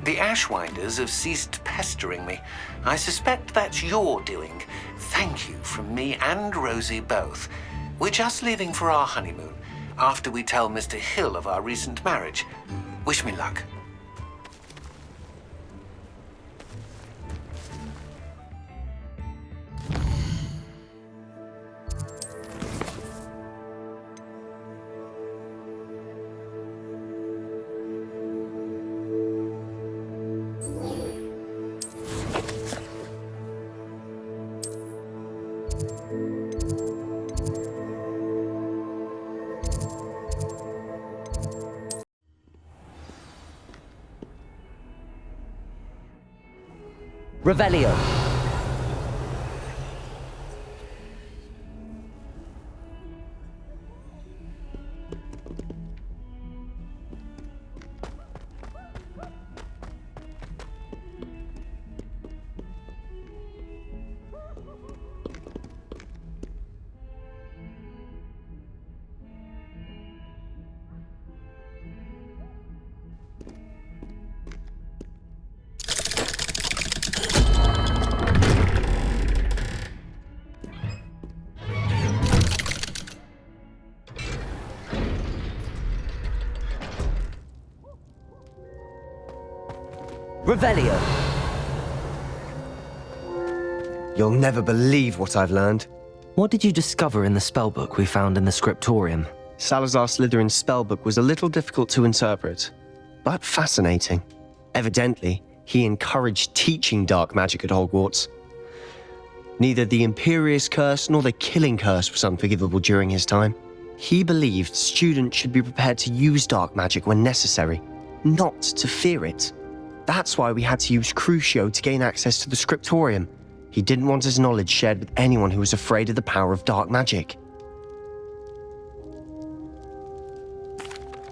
The Ashwinders have ceased pestering me. I suspect that's your doing. Thank you from me and Rosie both. We're just leaving for our honeymoon, after we tell Mr. Hill of our recent marriage. Wish me luck. Revelio. Revelio. You'll never believe what I've learned. What did you discover in the spellbook we found in the scriptorium? Salazar Slytherin's spellbook was a little difficult to interpret, but fascinating. Evidently, he encouraged teaching dark magic at Hogwarts. Neither the Imperious Curse nor the Killing Curse was unforgivable during his time. He believed students should be prepared to use dark magic when necessary, not to fear it. That's why we had to use Crucio to gain access to the scriptorium. He didn't want his knowledge shared with anyone who was afraid of the power of dark magic.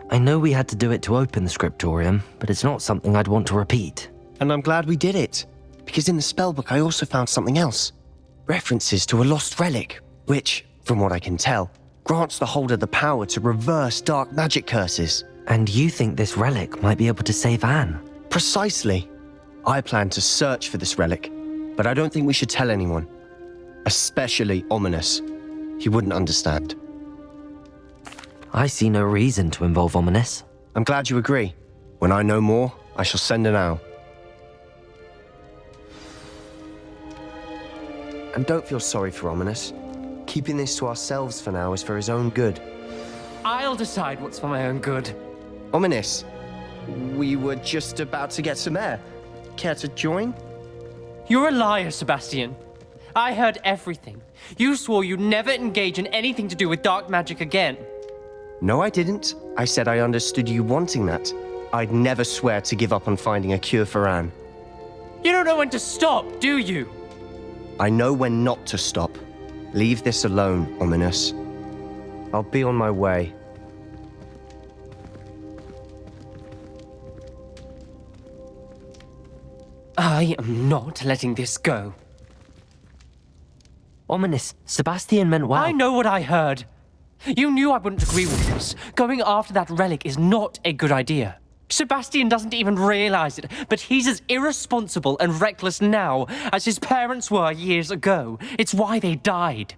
I know we had to do it to open the scriptorium, but it's not something I'd want to repeat. And I'm glad we did it, because in the spellbook I also found something else. References to a lost relic, which, from what I can tell, grants the holder the power to reverse dark magic curses. And you think this relic might be able to save Anne? Precisely. I plan to search for this relic, but I don't think we should tell anyone. Especially Ominous. He wouldn't understand. I see no reason to involve Ominous. I'm glad you agree. When I know more, I shall send an owl. And don't feel sorry for Ominous. Keeping this to ourselves for now is for his own good. I'll decide what's for my own good. Ominous, we were just about to get some air. Care to join? You're a liar, Sebastian. I heard everything. You swore you'd never engage in anything to do with dark magic again. No, I didn't. I said I understood you wanting that. I'd never swear to give up on finding a cure for Anne. You don't know when to stop, do you? I know when not to stop. Leave this alone, Ominous. I'll be on my way. I am not letting this go. Ominous, Sebastian meant well. I know what I heard. You knew I wouldn't agree with this. Going after that relic is not a good idea. Sebastian doesn't even realize it, but he's as irresponsible and reckless now as his parents were years ago. It's why they died.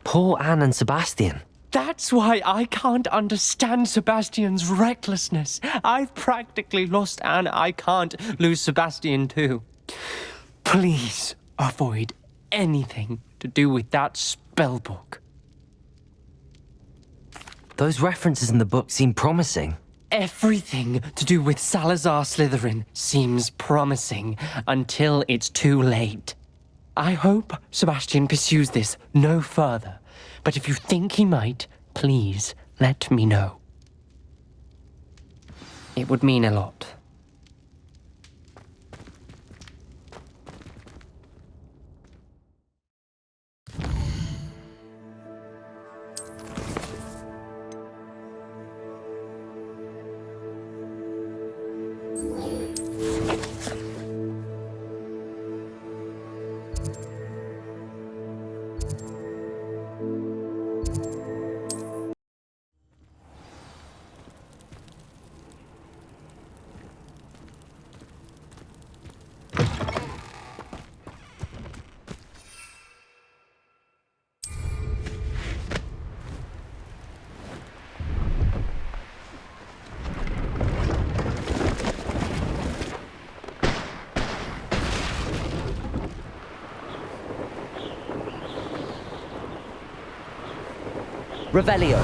Poor Anne and Sebastian. That's why I can't understand Sebastian's recklessness. I've practically lost Anne. I can't lose Sebastian too. Please avoid anything to do with that spellbook. Those references in the book seem promising. Everything to do with Salazar Slytherin seems promising until it's too late. I hope Sebastian pursues this no further, but if you think he might, please let me know. It would mean a lot. Revelio.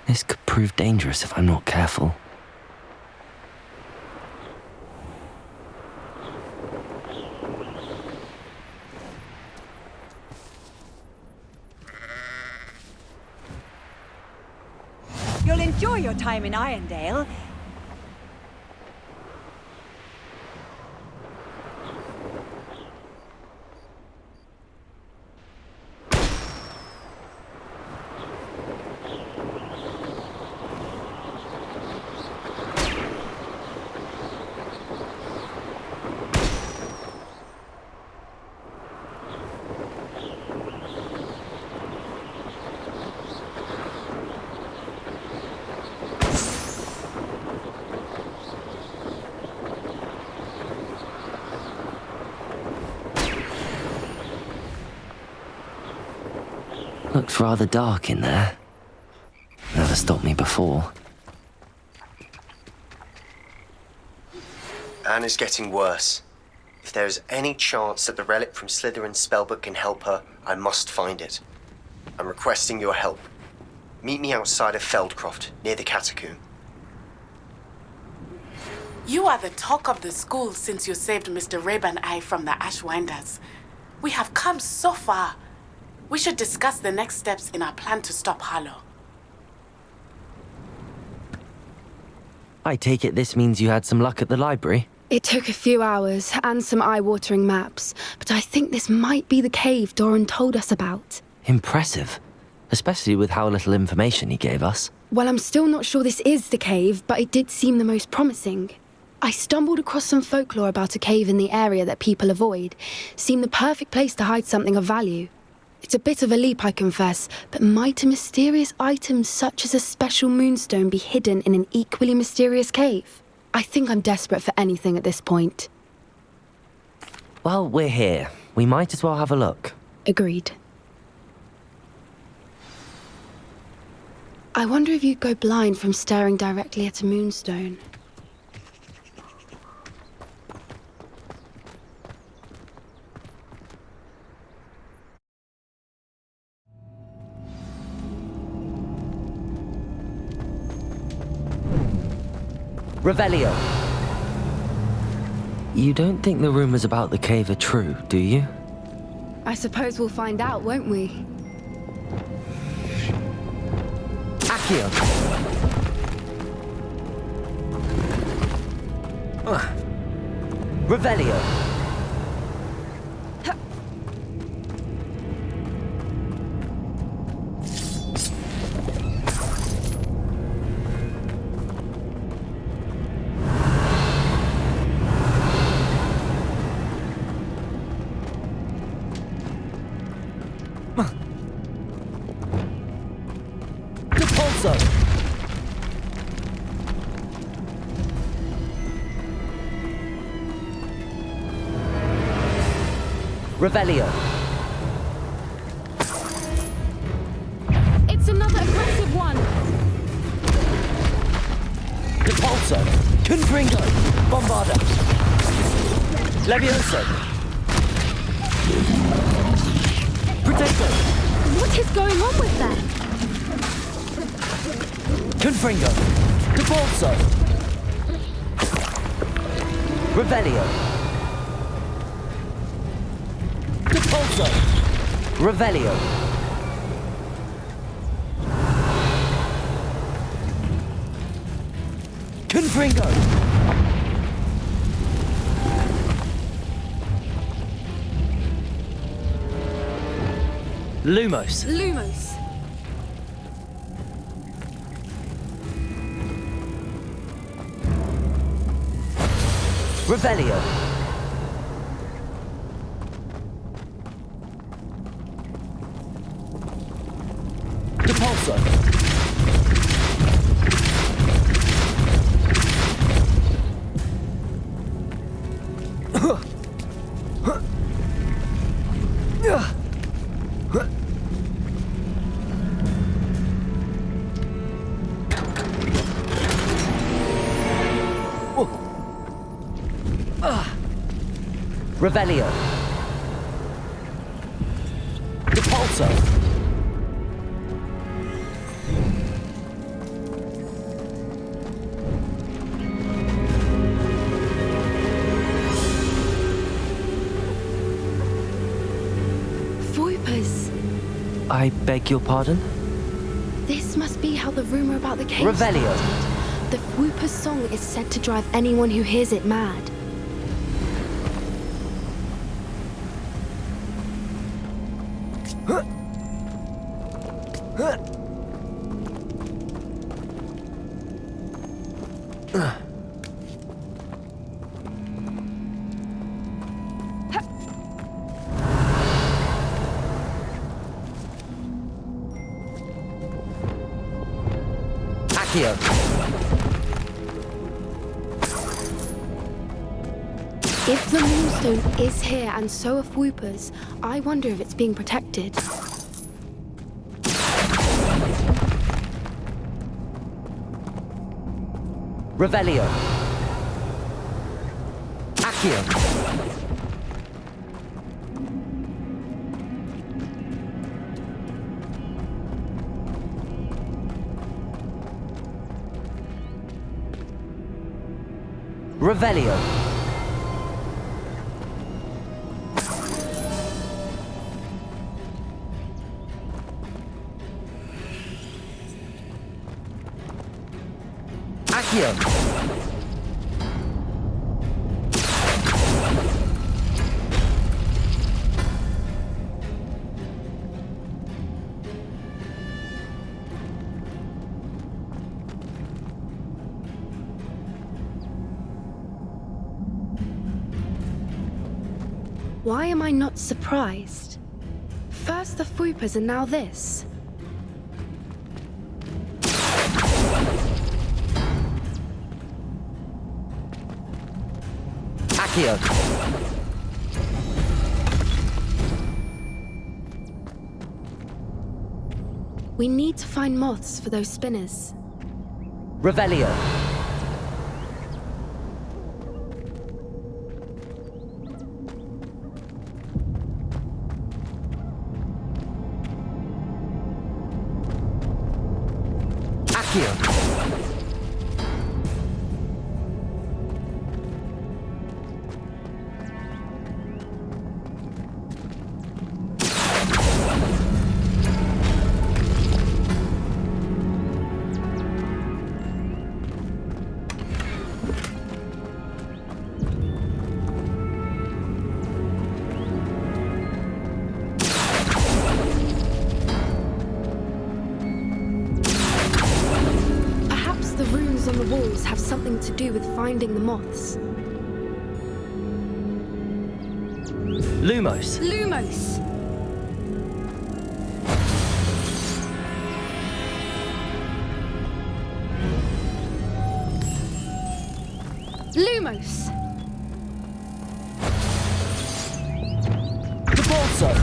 This could prove dangerous if I'm not careful. You'll enjoy your time in Irondale. Looks rather dark in there. Never stopped me before. Anne is getting worse. If there is any chance that the relic from Slytherin's spellbook can help her, I must find it. I'm requesting your help. Meet me outside of Feldcroft, near the catacomb. You are the talk of the school since you saved Mr. Rabe and I from the Ashwinders. We have come so far. We should discuss the next steps in our plan to stop Harlow. I take it this means you had some luck at the library? It took a few hours and some eye-watering maps, but I think this might be the cave Doran told us about. Impressive. Especially with how little information he gave us. Well, I'm still not sure this is the cave, but it did seem the most promising. I stumbled across some folklore about a cave in the area that people avoid. Seemed the perfect place to hide something of value. It's a bit of a leap, I confess, but might a mysterious item such as a special moonstone be hidden in an equally mysterious cave? I think I'm desperate for anything at this point. Well, we're here. We might as well have a look. Agreed. I wonder if you'd go blind from staring directly at a moonstone. Revelio. You don't think the rumors about the cave are true, do you? I suppose we'll find out, won't we? Accio. Revelio. Revelio. It's another aggressive one! Repulso. Confringo. Bombarda. Levioso. Protecto. What is going on with that? Confringo. Repulso. Revelio. Repulso. Revelio. Confringo. Lumos. Lumos. Revelio. Repulsor. Revelio. Repulsor. Voipers. I beg your pardon? This must be how the rumor about the cave Revelio. started. The Whooper's song is said to drive anyone who hears it mad. Accio. If the Moonstone is here and so are Whoopers, I wonder if it's being protected. Revelio. Accio. Revelio. Accio. Why am I not surprised? First the Whoopers and now this. Accio. We need to find moths for those spinners. Revelio. Accio. Perhaps the runes on the walls have something to do with finding the moths. Lumos. Lumos! Lumos! Repulsor.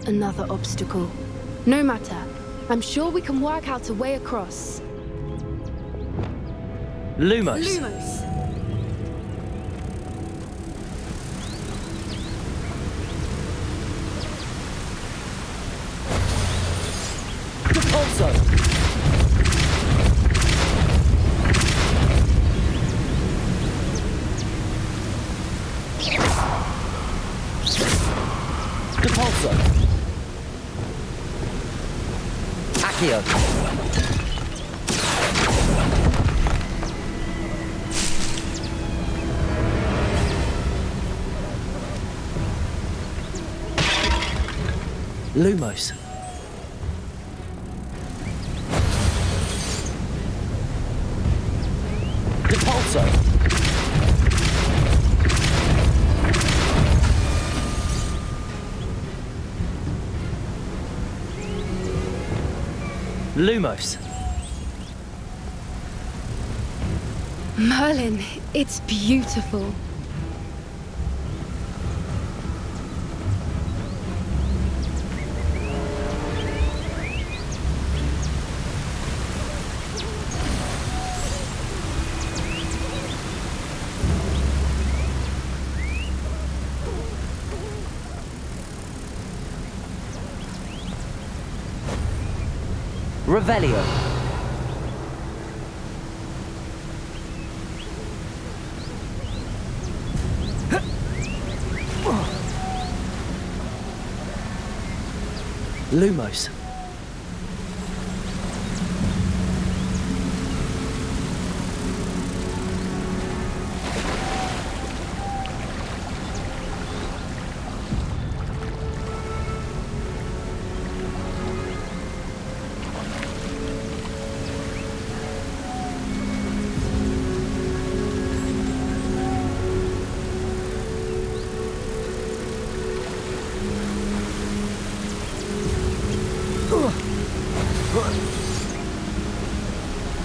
Another obstacle. No matter. I'm sure we can work out a way across. Lumos. Lumos! Repulsor. Repulsor. Accio. Lumos. Repulsor. Lumos. Merlin, it's beautiful. Revelio. Lumos.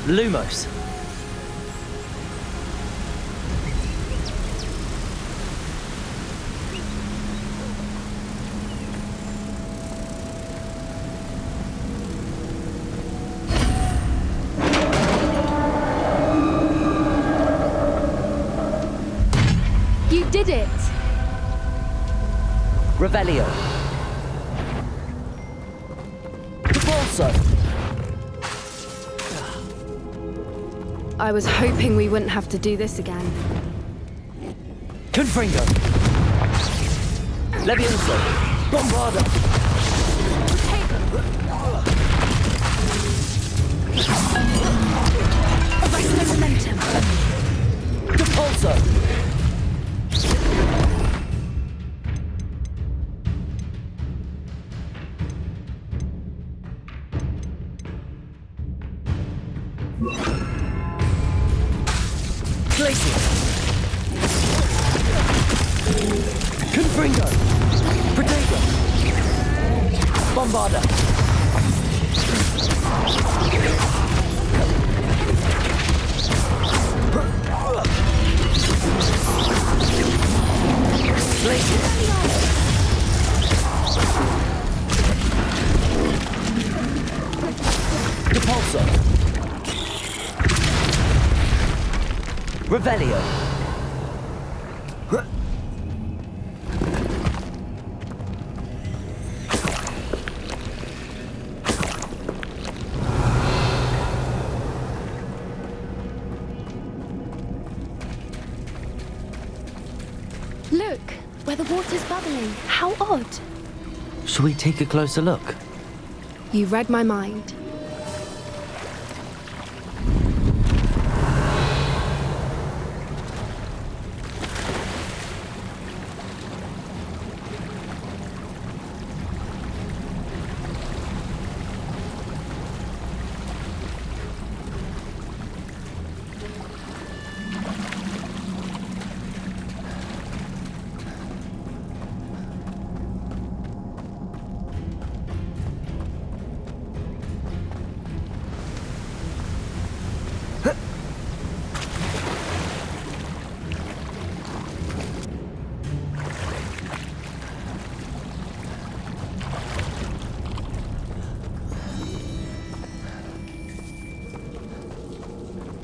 Lumos. You did it! Revelio. Repulsor. I was hoping we wouldn't have to do this again. Confringo. Levioso. Bombarda. Arrest the momentum! Repulsor. Glacier. Confringo. Protego. Bombarda. Glacier. Repulsor. Revelio. Look, where the water's bubbling. How odd. Shall we take a closer look? You read my mind.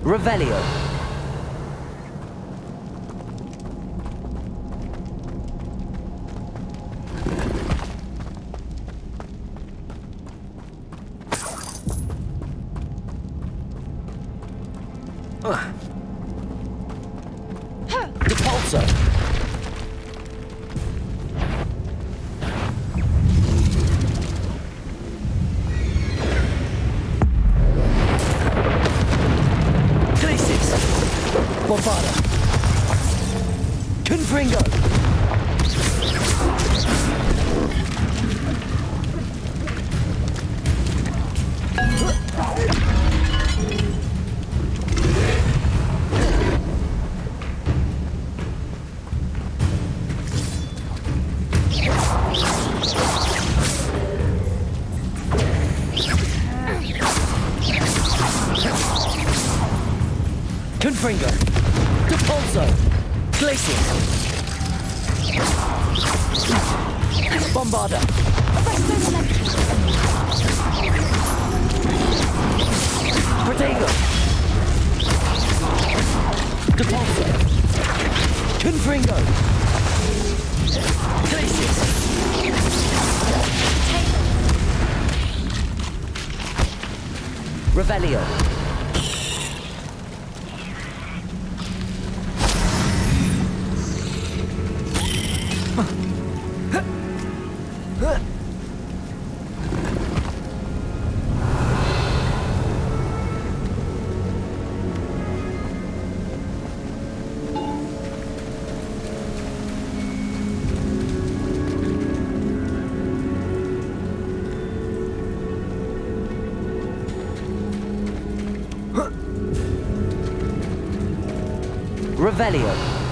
Revelio. Repulsor. Bombarda. Confringo. Confringo. Depulso. Glacius. Bombarda. Protego. Depulso. Confringo. Glacius. Revelio. Revelio.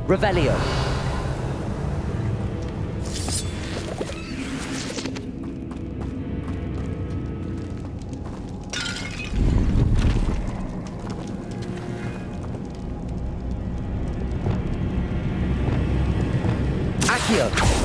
Revelio. Accio.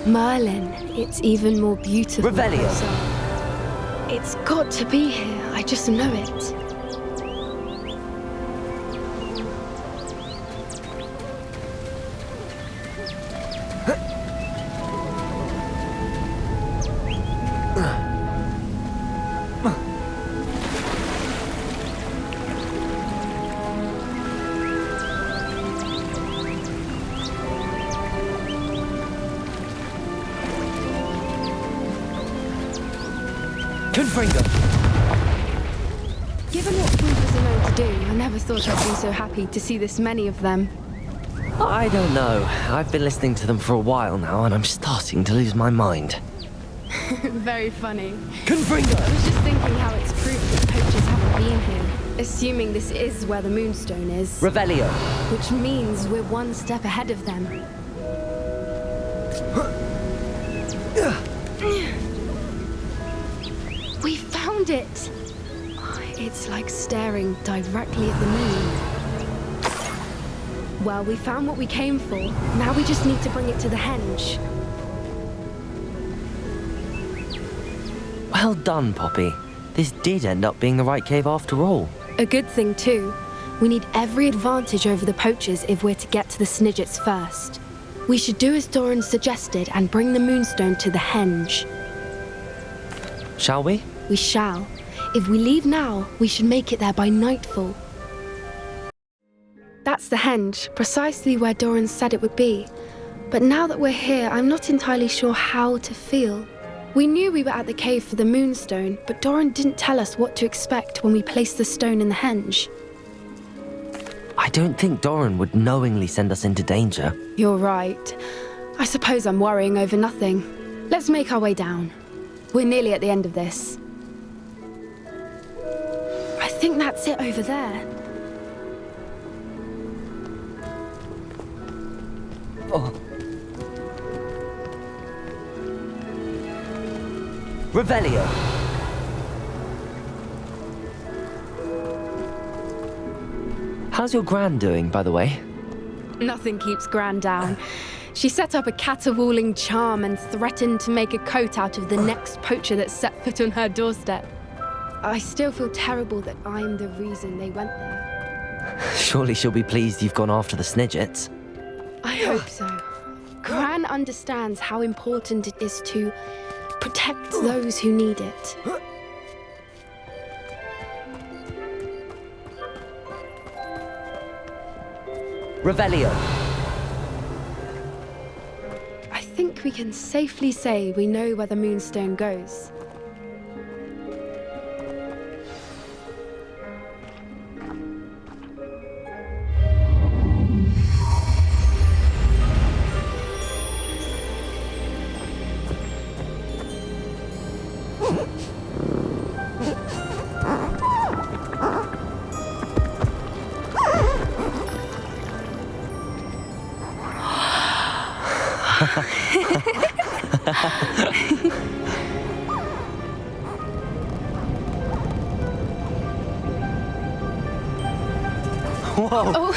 Merlin, it's even more beautiful. Revelio. closer. It's got to be here. I just know it. Confringo. Given what Creepers are known to do, I never thought I'd be so happy to see this many of them. I don't know. I've been listening to them for a while now, and I'm starting to lose my mind. Very funny. Confringo. I was just thinking how it's proof that poachers haven't been here. Assuming this is where the Moonstone is. Revelio. Which means we're one step ahead of them. We found it! It's like staring directly at the moon. Well, we found what we came for. Now we just need to bring it to the henge. Well done, Poppy. This did end up being the right cave after all. A good thing, too. We need every advantage over the poachers if we're to get to the Snidgets first. We should do as Doran suggested and bring the Moonstone to the henge. Shall we? We shall. If we leave now, we should make it there by nightfall. That's the henge, precisely where Doran said it would be. But now that we're here, I'm not entirely sure how to feel. We knew we were at the cave for the Moonstone, but Doran didn't tell us what to expect when we placed the stone in the henge. I don't think Doran would knowingly send us into danger. You're right. I suppose I'm worrying over nothing. Let's make our way down. We're nearly at the end of this. I think that's it over there. Revelio. How's your gran doing, by the way? Nothing keeps Gran down. She set up a caterwauling charm and threatened to make a coat out of the next poacher that set foot on her doorstep. I still feel terrible that I'm the reason they went there. Surely she'll be pleased you've gone after the Snidgets. I hope so. Gran understands how important it is to protect those who need it. Revelio. I think we can safely say we know where the Moonstone goes. Whoa!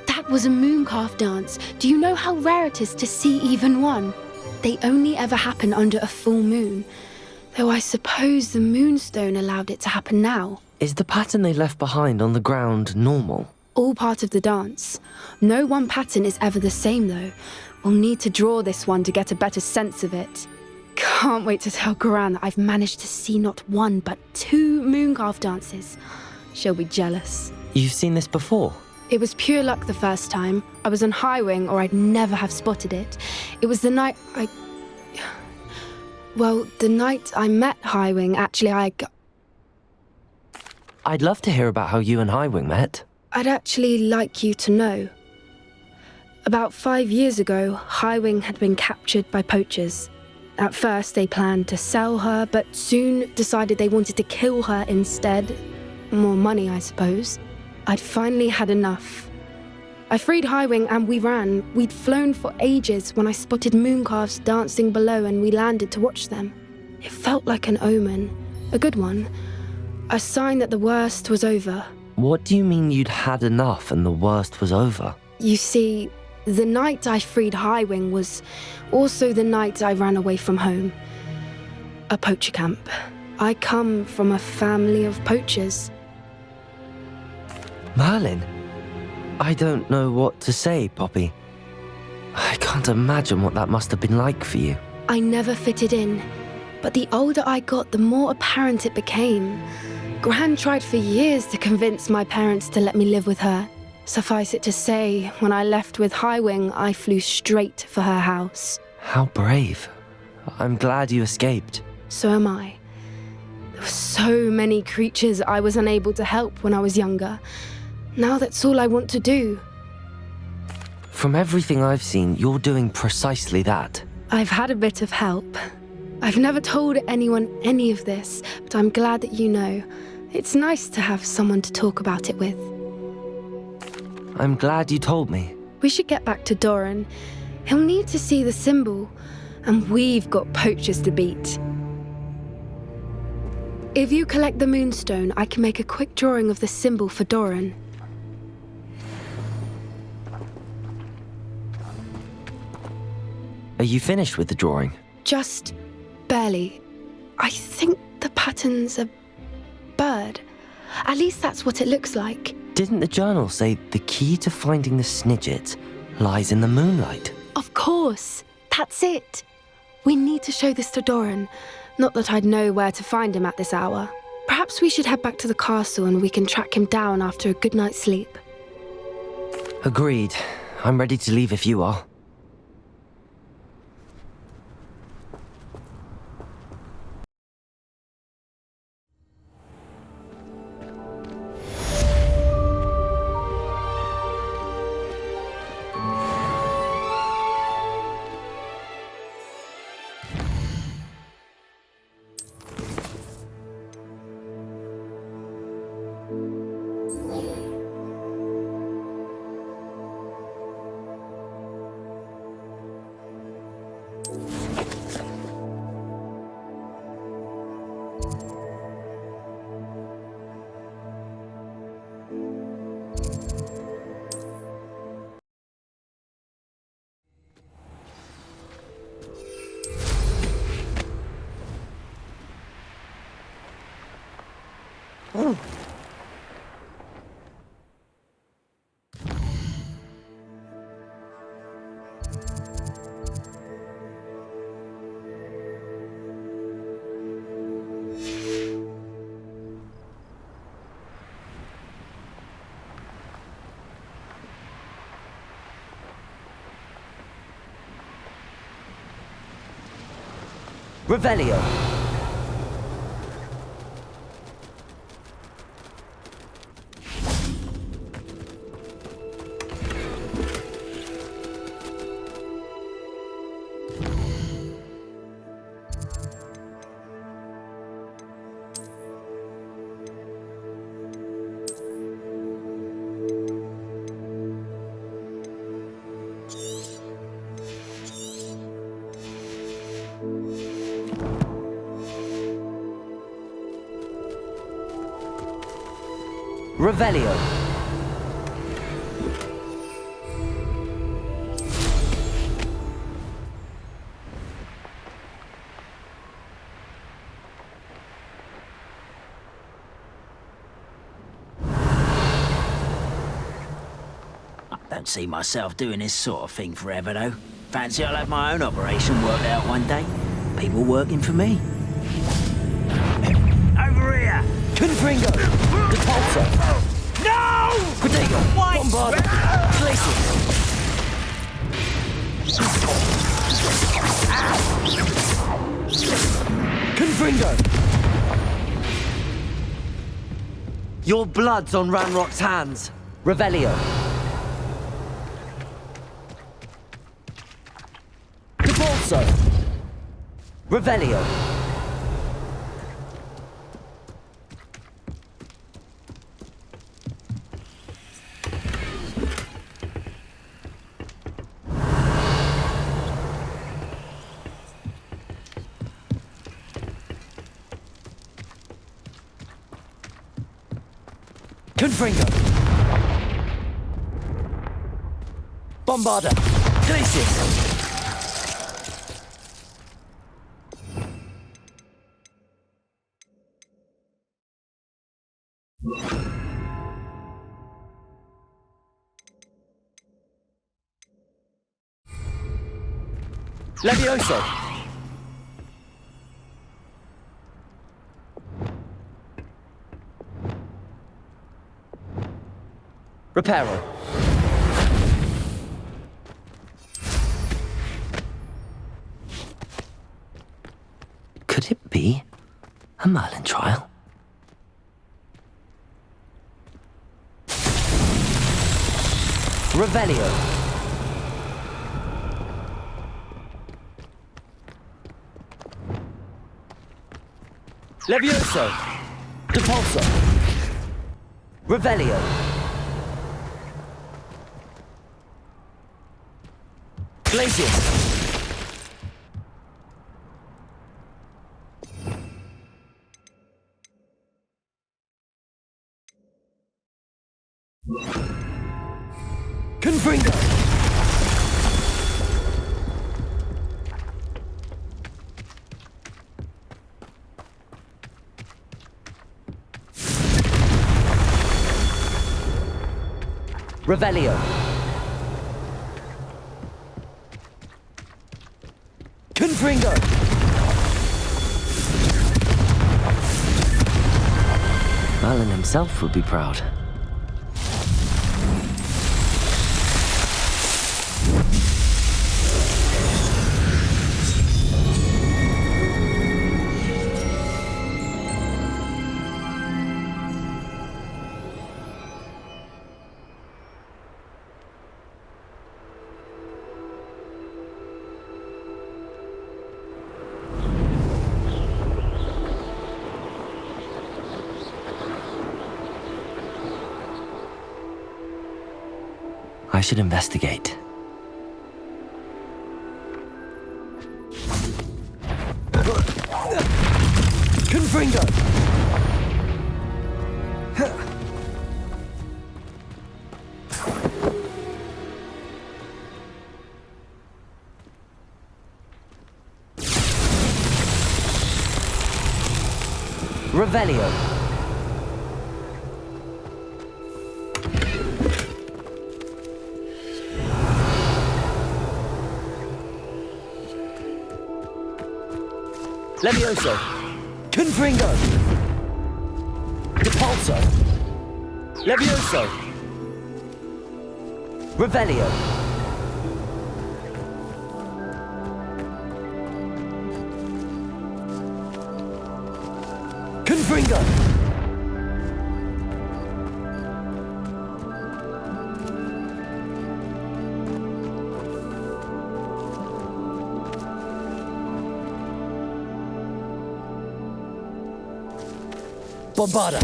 That was a mooncalf dance. Do you know how rare it is to see even one? They only ever happen under a full moon. Though I suppose the Moonstone allowed it to happen now. Is the pattern they left behind on the ground normal? All part of the dance. No one pattern is ever the same, though. We'll need to draw this one to get a better sense of it. Can't wait to tell Gran that I've managed to see not one, but 2 mooncalf dances. She'll be jealous. You've seen this before? It was pure luck the first time. I was on Highwing, or I'd never have spotted it. It was the night the night I met Highwing, actually, I'd love to hear about how you and Highwing met. I'd actually like you to know. About 5 years ago, Highwing had been captured by poachers. At first, they planned to sell her, but soon decided they wanted to kill her instead. More money, I suppose. I'd finally had enough. I freed Highwing and we ran. We'd flown for ages when I spotted mooncalves dancing below and we landed to watch them. It felt like an omen. A good one. A sign that the worst was over. What do you mean you'd had enough and the worst was over? You see, the night I freed Highwing was also the night I ran away from home. A poacher camp. I come from a family of poachers. Merlin? I don't know what to say, Poppy. I can't imagine what that must have been like for you. I never fitted in, but the older I got, the more apparent it became. Gran tried for years to convince my parents to let me live with her. Suffice it to say, when I left with Highwing, I flew straight for her house. How brave. I'm glad you escaped. So am I. There were so many creatures I was unable to help when I was younger. Now that's all I want to do. From everything I've seen, you're doing precisely that. I've had a bit of help. I've never told anyone any of this, but I'm glad that you know. It's nice to have someone to talk about it with. I'm glad you told me. We should get back to Doran. He'll need to see the symbol, and we've got poachers to beat. If you collect the Moonstone, I can make a quick drawing of the symbol for Doran. Are you finished with the drawing? Just barely. I think the pattern's a bird. At least that's what it looks like. Didn't the journal say the key to finding the Snidget lies in the moonlight? Of course. That's it. We need to show this to Doran. Not that I'd know where to find him at this hour. Perhaps we should head back to the castle and we can track him down after a good night's sleep. Agreed. I'm ready to leave if you are. Revelio. Revelio. Don't see myself doing this sort of thing forever, though. Fancy I'll have my own operation worked out one day. People working for me. Over here! Confringo. Depulso. No! Protego. Wait! Bombarda. Glacius. Confringo. Your blood's on Ranrock's hands. Revelio. Depulso. Revelio. Confringo. Bombarda. Glacius. Levioso. Reparo. Could it be a Merlin trial? Revelio. Levioso. Depulso. Revelio. Glacius. Confringo. Revelio. Confringo. Merlin himself would be proud. I should investigate. Confringo! Revelio. Levioso. Confringo. Depulso. Levioso. Revelio. Confringo. Bombarda.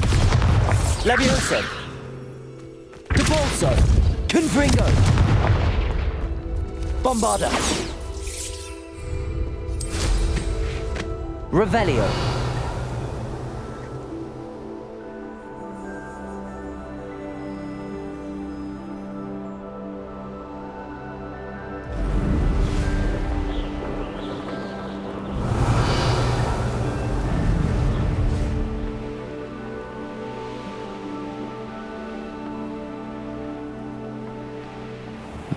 Levioso. Depulso. Confringo. Bombarda. Revelio.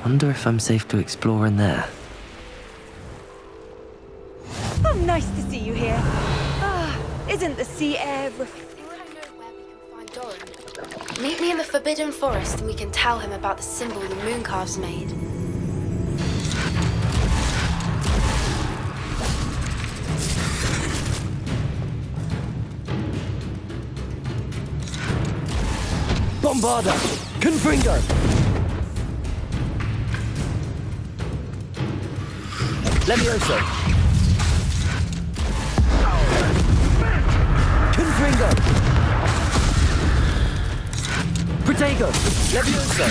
Wonder if I'm safe to explore in there. Oh, nice to see you here. Ah, isn't the sea air I think I know where we can find Doran. Meet me in the Forbidden Forest and we can tell him about the symbol the Mooncalves made. Bombarda. Confringo. Levioso. Confringo. Protego. Levioso.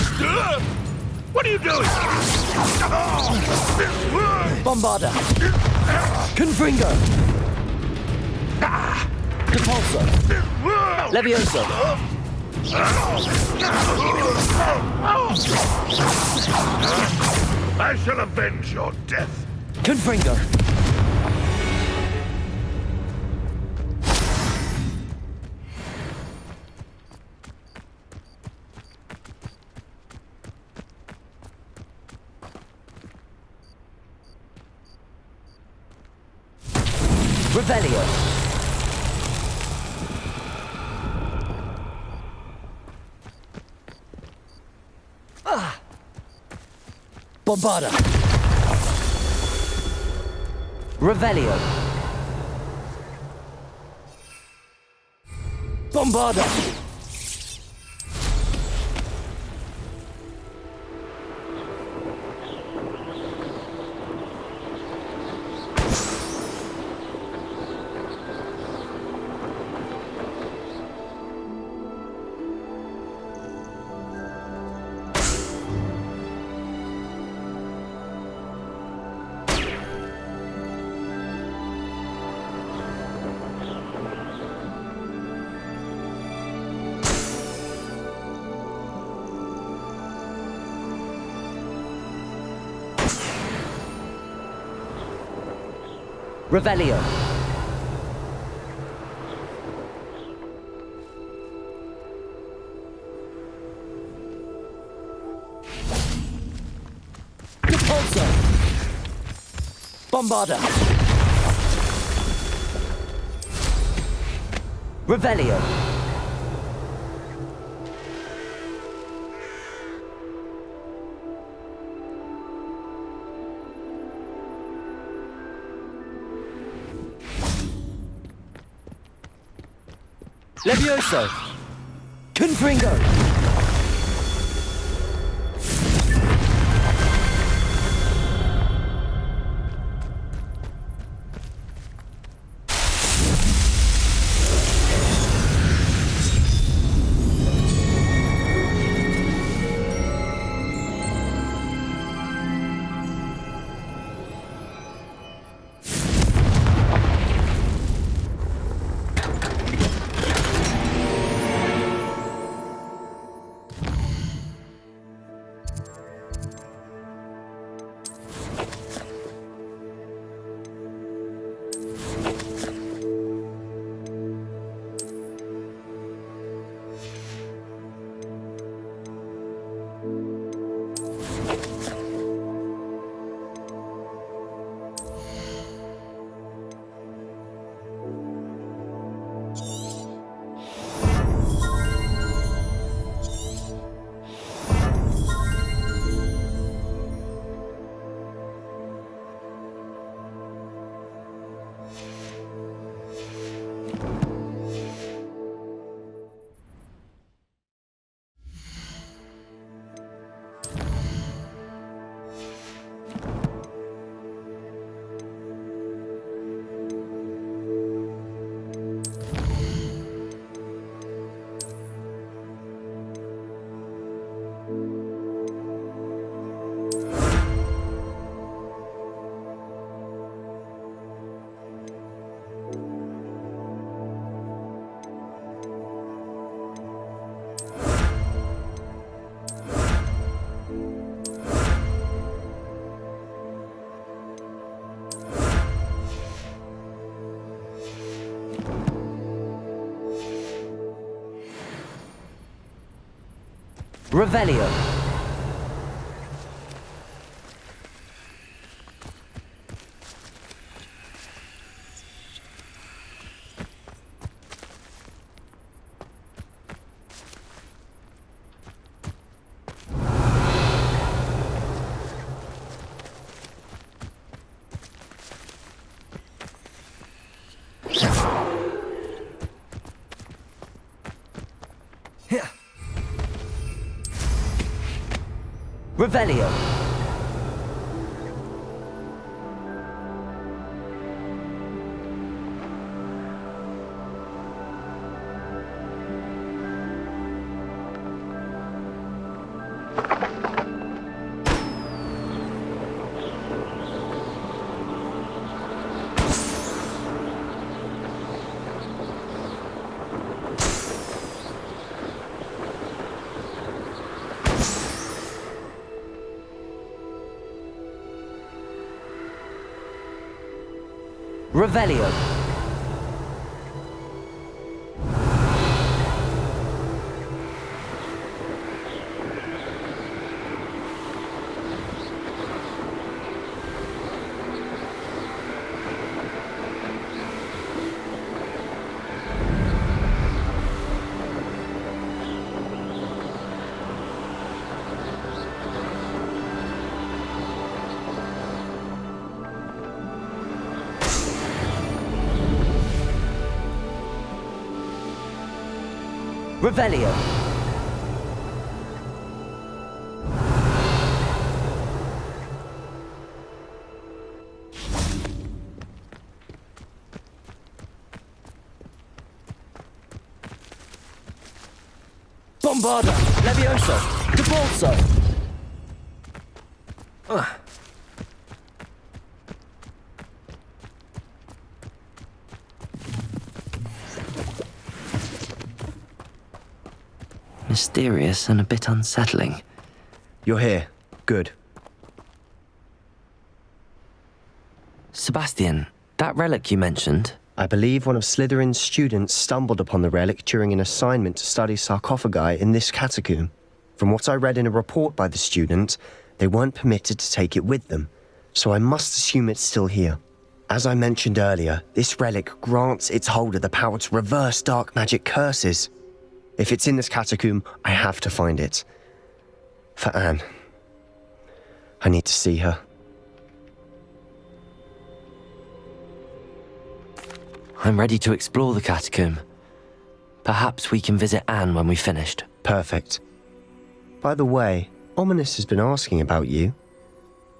What are you doing? Bombarda. Confringo. Depulso. Levioso. I shall avenge your death. Confringo. Revelio. Bombarda. Revelio. Bombarda. Revelio. Depulso. Bombarda. Revelio. Levioso. Confringo. Revelio. Revelio. Revelio. Revelio. Bombarda. Levioso. Debolso. Mysterious and a bit unsettling. You're here. Good. Sebastian, that relic you mentioned, I believe one of Slytherin's students stumbled upon the relic during an assignment to study sarcophagi in this catacomb. From what I read in a report by the student, they weren't permitted to take it with them, so I must assume it's still here. As I mentioned earlier, this relic grants its holder the power to reverse dark magic curses. If it's in this catacomb, I have to find it. For Anne. I need to see her. I'm ready to explore the catacomb. Perhaps we can visit Anne when we've finished. Perfect. By the way, Ominous has been asking about you.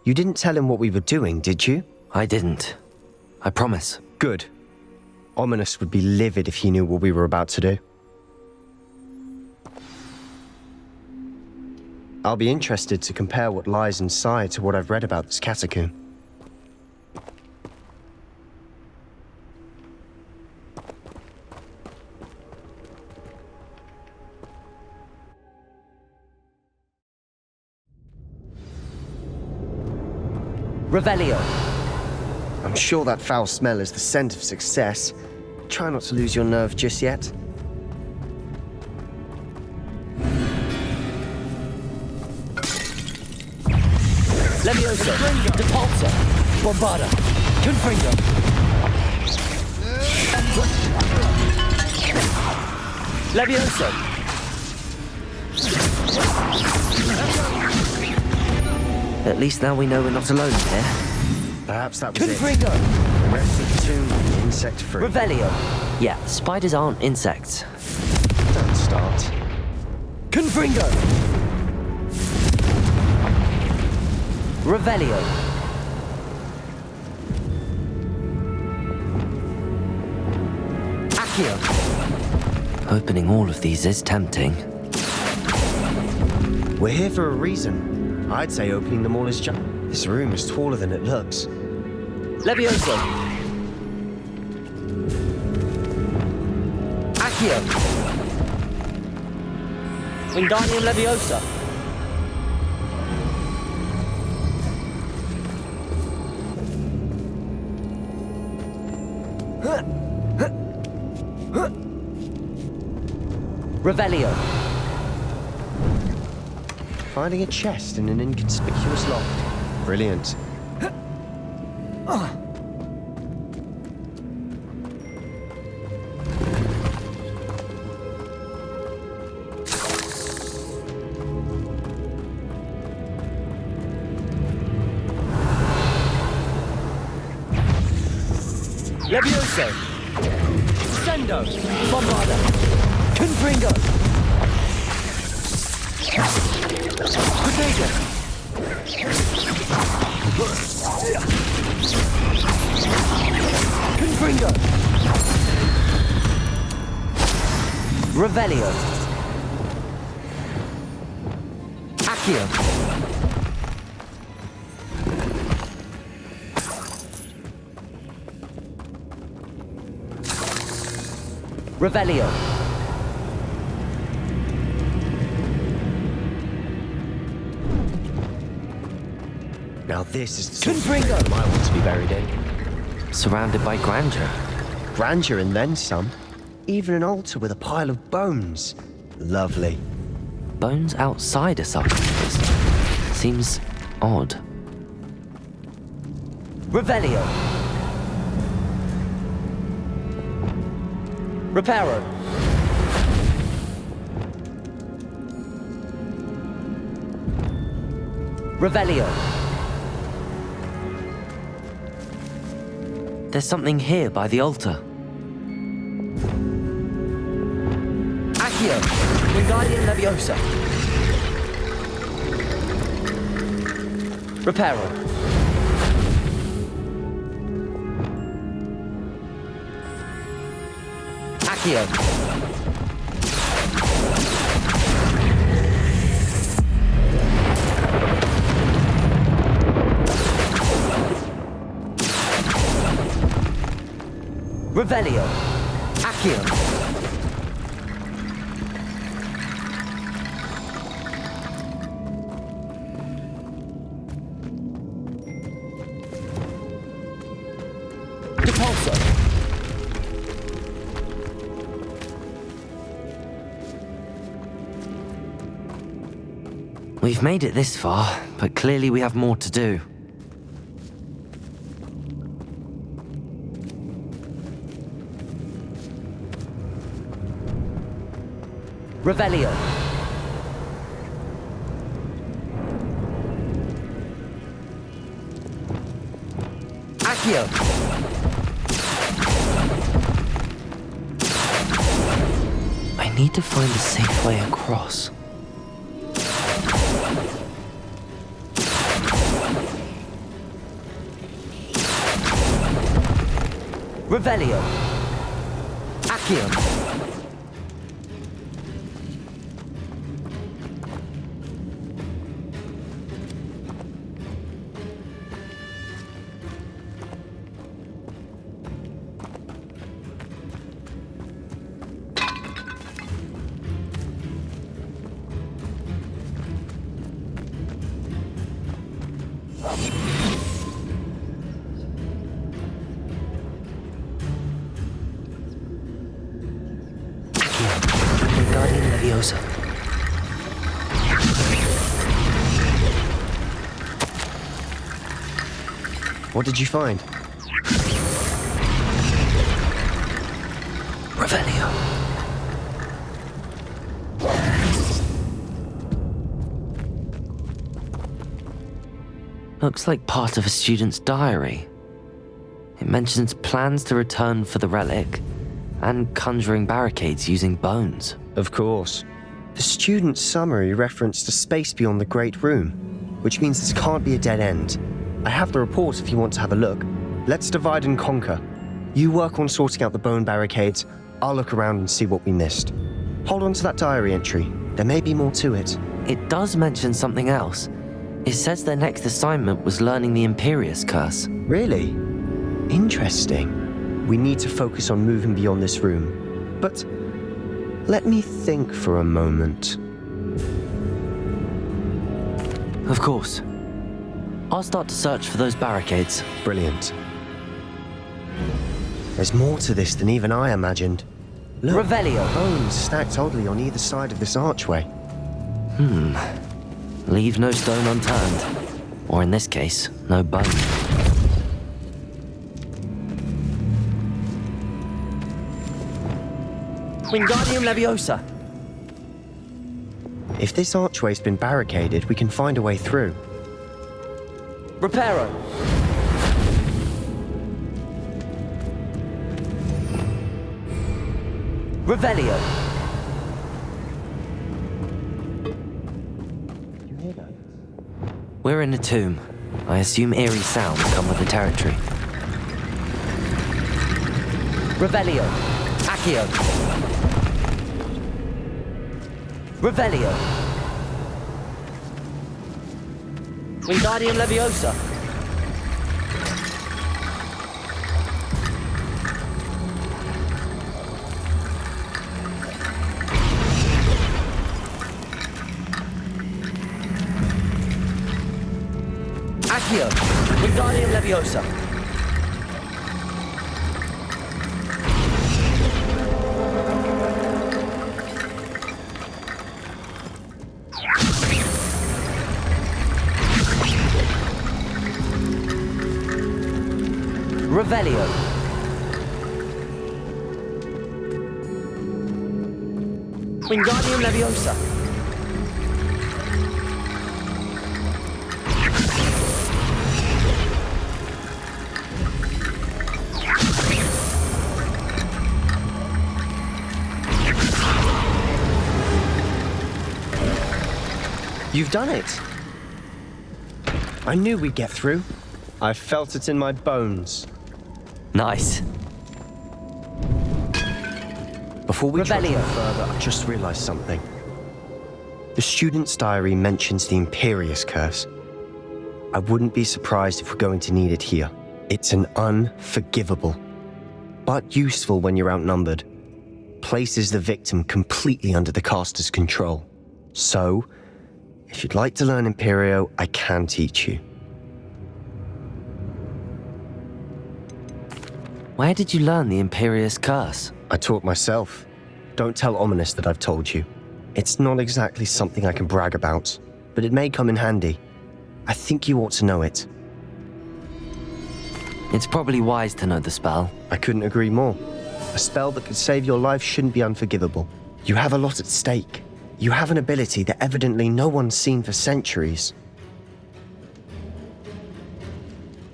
You didn't tell him what we were doing, did you? I didn't. I promise. Good. Ominous would be livid if he knew what we were about to do. I'll be interested to compare what lies inside to what I've read about this catacomb. Revelio. I'm sure that foul smell is the scent of success. Try not to lose your nerve just yet. Levioso. Depulso. Bombarda. Confringo. Levioso. At least now we know we're not alone here. Perhaps that was it. Confringo. The rest of the tomb will be insect-free. Revelio. Yeah, spiders aren't insects. Don't start. Confringo. Revelio. Accio. Opening all of these is tempting. We're here for a reason. I'd say opening them all is just... This room is taller than it looks. Levioso. Accio. Wingardium Leviosa. Revelio. Finding a chest in an inconspicuous loft. Brilliant. Levioso! Sendo! Bombarda! Confringo! Potato! Confringo! Revelio! Accio! Revelio. Now this is the sort of Confringo! room I want to be buried in. Surrounded by grandeur. Grandeur and then some. Even an altar with a pile of bones. Lovely. Bones outside a sarcophagus. Seems odd. Revelio. Reparo. Revelio. There's something here by the altar. Accio. Wingardium Leviosa. Reparo. Accio. Revelio. Accio. Depulso. We've made it this far, but clearly we have more to do. Revelio. Accio. I need to find a safe way across. Revelio. Accio. Wingardium Leviosa. What did you find? Revelio. Looks like part of a student's diary. It mentions plans to return for the relic and conjuring barricades using bones. Of course. The student's summary referenced a space beyond the Great Room, which means this can't be a dead end. I have the report if you want to have a look. Let's divide and conquer. You work on sorting out the bone barricades. I'll look around and see what we missed. Hold on to that diary entry. There may be more to it. It does mention something else. It says their next assignment was learning the Imperius Curse. Really? Interesting. We need to focus on moving beyond this room. But let me think for a moment. Of course. I'll start to search for those barricades. Brilliant. There's more to this than even I imagined. Look, Revelio. bones stacked oddly on either side of this archway. Leave no stone unturned. Or in this case, no bone. Wingardium Leviosa. If this archway's been barricaded, we can find a way through. Reparo. Revelio. We're in a tomb. I assume eerie sounds come with the territory. Revelio. Accio. Revelio. Wingardium Leviosa. Accio. Wingardium Leviosa. Revelio. Wingardium Leviosa. You've done it! I knew we'd get through. I felt it in my bones. Nice. Before we travel Revelio. further, I just realized something. The student's diary mentions the Imperious Curse. I wouldn't be surprised if we're going to need it here. It's an unforgivable, but useful when you're outnumbered. Places the victim completely under the caster's control. So, if you'd like to learn Imperio, I can teach you. Where did you learn the Imperious Curse? I taught myself. Don't tell Ominous that I've told you. It's not exactly something I can brag about, but it may come in handy. I think you ought to know it. It's probably wise to know the spell. I couldn't agree more. A spell that could save your life shouldn't be unforgivable. You have a lot at stake. You have an ability that evidently no one's seen for centuries.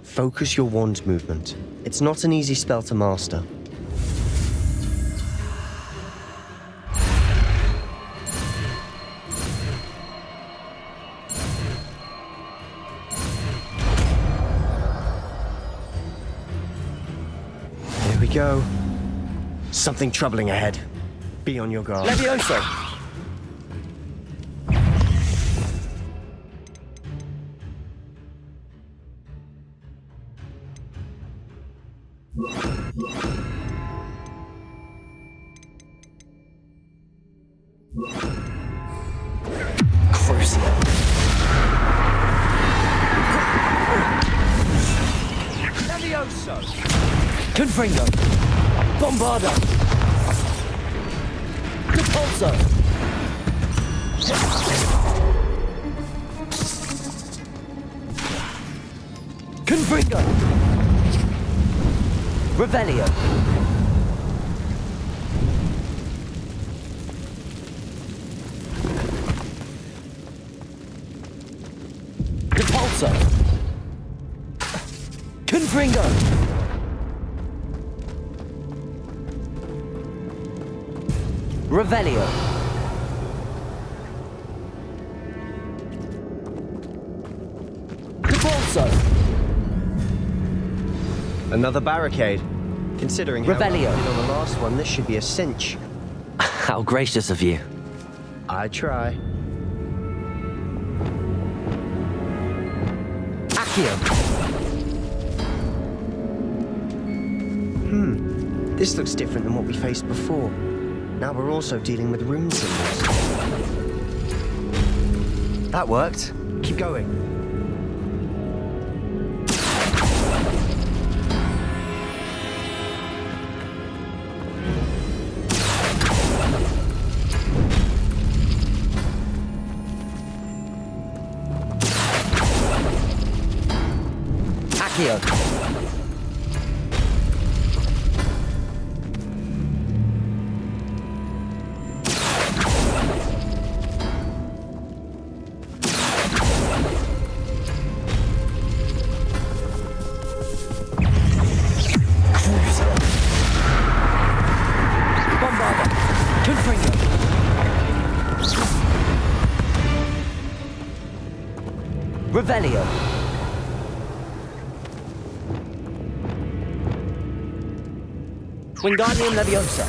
Focus your wand movement. It's not an easy spell to master. Here we go. Something troubling ahead. Be on your guard. Leviosa. Crucio. Levioso. Confringo. Bombardo. Repulso. Confringo. Revelio. Repulso. Confringo. Revelio. Repulso. Another barricade. Considering how well we Revelio. did on the last one, this should be a cinch. How gracious of you. I try. Accio. This looks different than what we faced before. Now we're also dealing with rune symbols. That worked. Keep going. Accio. Bombarda. Confringo. Revelio. Wingardium Leviosa.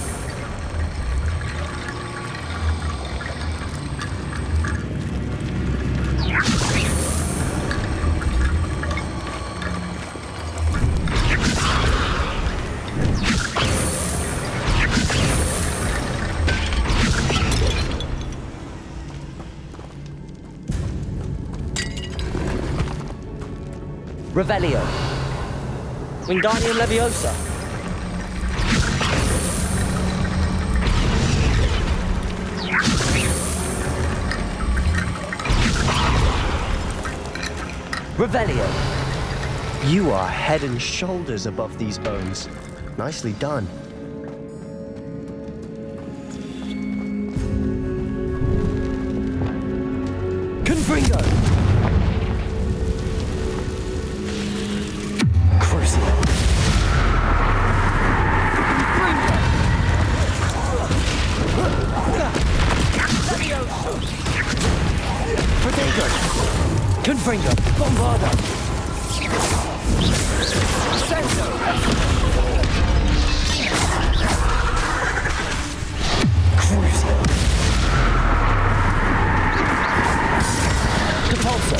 Revelio. Wingardium Leviosa. Revelio. You are head and shoulders above these bones. Nicely done. Confringo. Crucio. Protego. Confringo. Bombarda. Senso. Crucio. Depulso.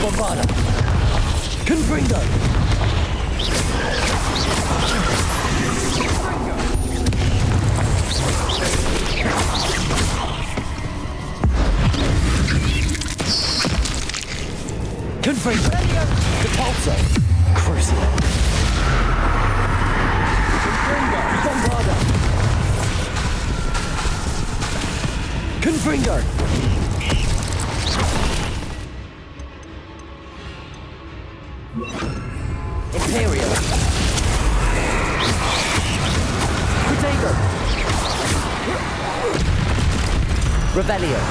Bombarda. Confringo. Confringo. Depulso. Crucio. Bombarda. Confringo. Imperio. Protego. Revelio.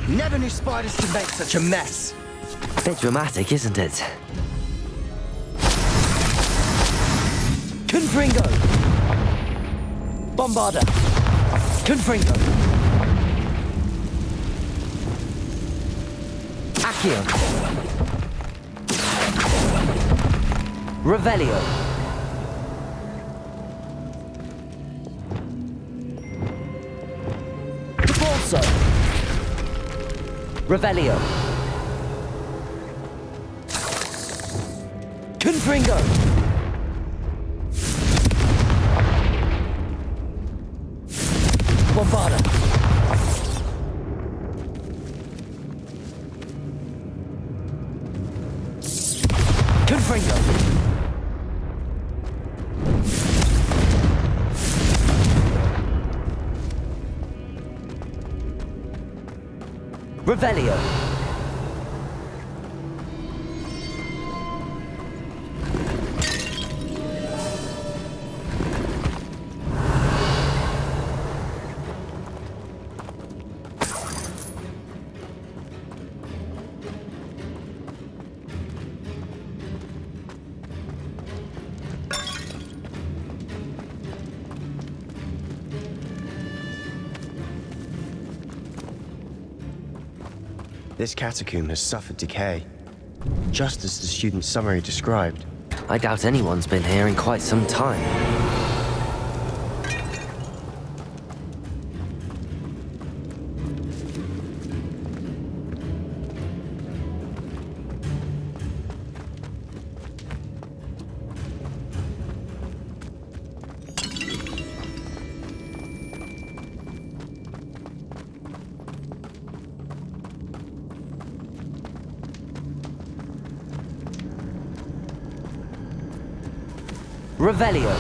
Never knew spiders could make such a mess. Bit dramatic, isn't it? Confringo. Bombarda. Confringo. Accio. Revelio. Depulso. Revelio. Confringo. Bombarda. Confringo. Revelio. This catacomb has suffered decay, just as the student's summary described. I doubt anyone's been here in quite some time. Revelio.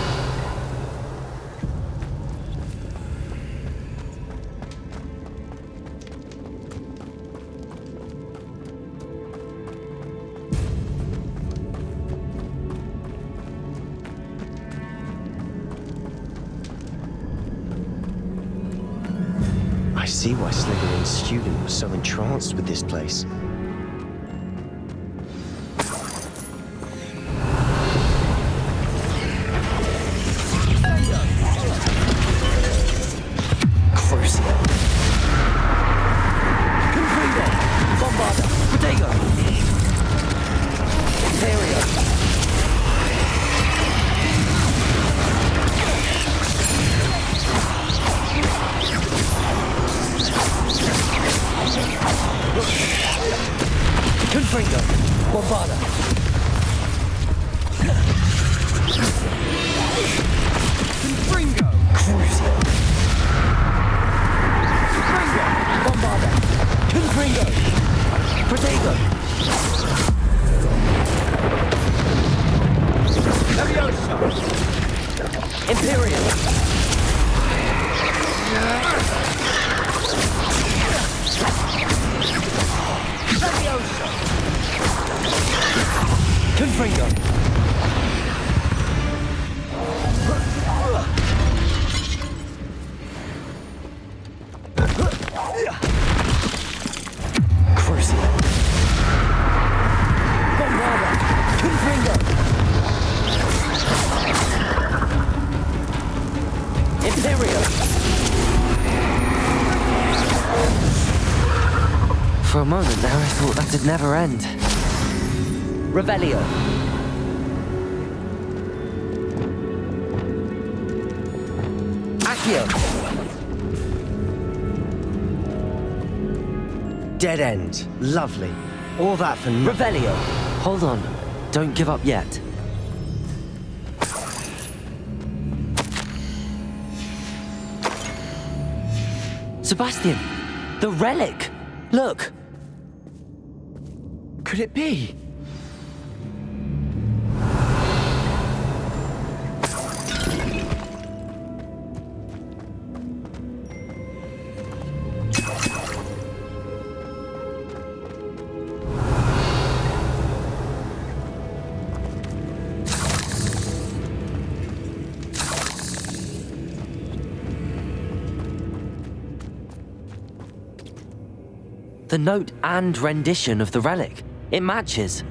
see why Slytherin's student was so entranced with this place. Crucio. Confringo. Bombarda. Protego. Imperio. Confringo. Bombarda. Confringo. Crucio. Confringo. Bombarda. Confringo. Protego. Levioso. Imperial. Levioso. Confringo. Crucio. Bombarda. Confringo. Imperial. For a moment there, I thought that'd never end. Revelio. Accio. Dead end. Lovely. All that for nothing. Revelio. Hold on. Don't give up yet. Sebastian! The relic! Look! Could it be? The note and rendition of the relic. It matches.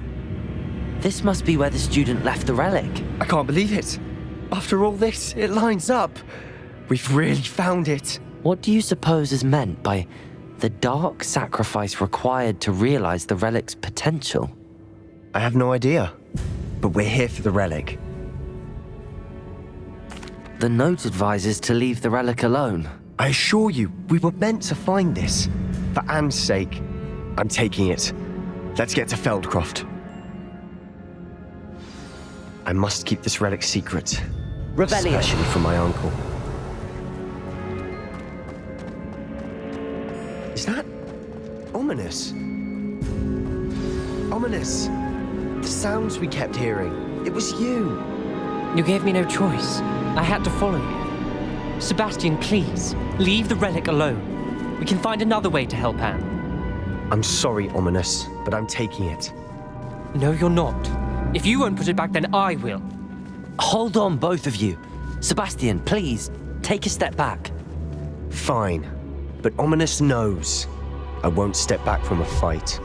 This must be where the student left the relic. I can't believe it. After all this, it lines up. We've really found it. What do you suppose is meant by the dark sacrifice required to realize the relic's potential? I have no idea. But we're here for the relic. The note advises to leave the relic alone. I assure you, we were meant to find this. For Anne's sake, I'm taking it. Let's get to Feldcroft. I must keep this relic secret. Revelio. Especially from my uncle. Is that ominous? Ominous. The sounds we kept hearing. It was you. You gave me no choice. I had to follow you. Sebastian, please, leave the relic alone. We can find another way to help Anne. I'm sorry, Ominous, but I'm taking it. No, you're not. If you won't put it back, then I will. Hold on, both of you. Sebastian, please, take a step back. Fine, but Ominous knows I won't step back from a fight.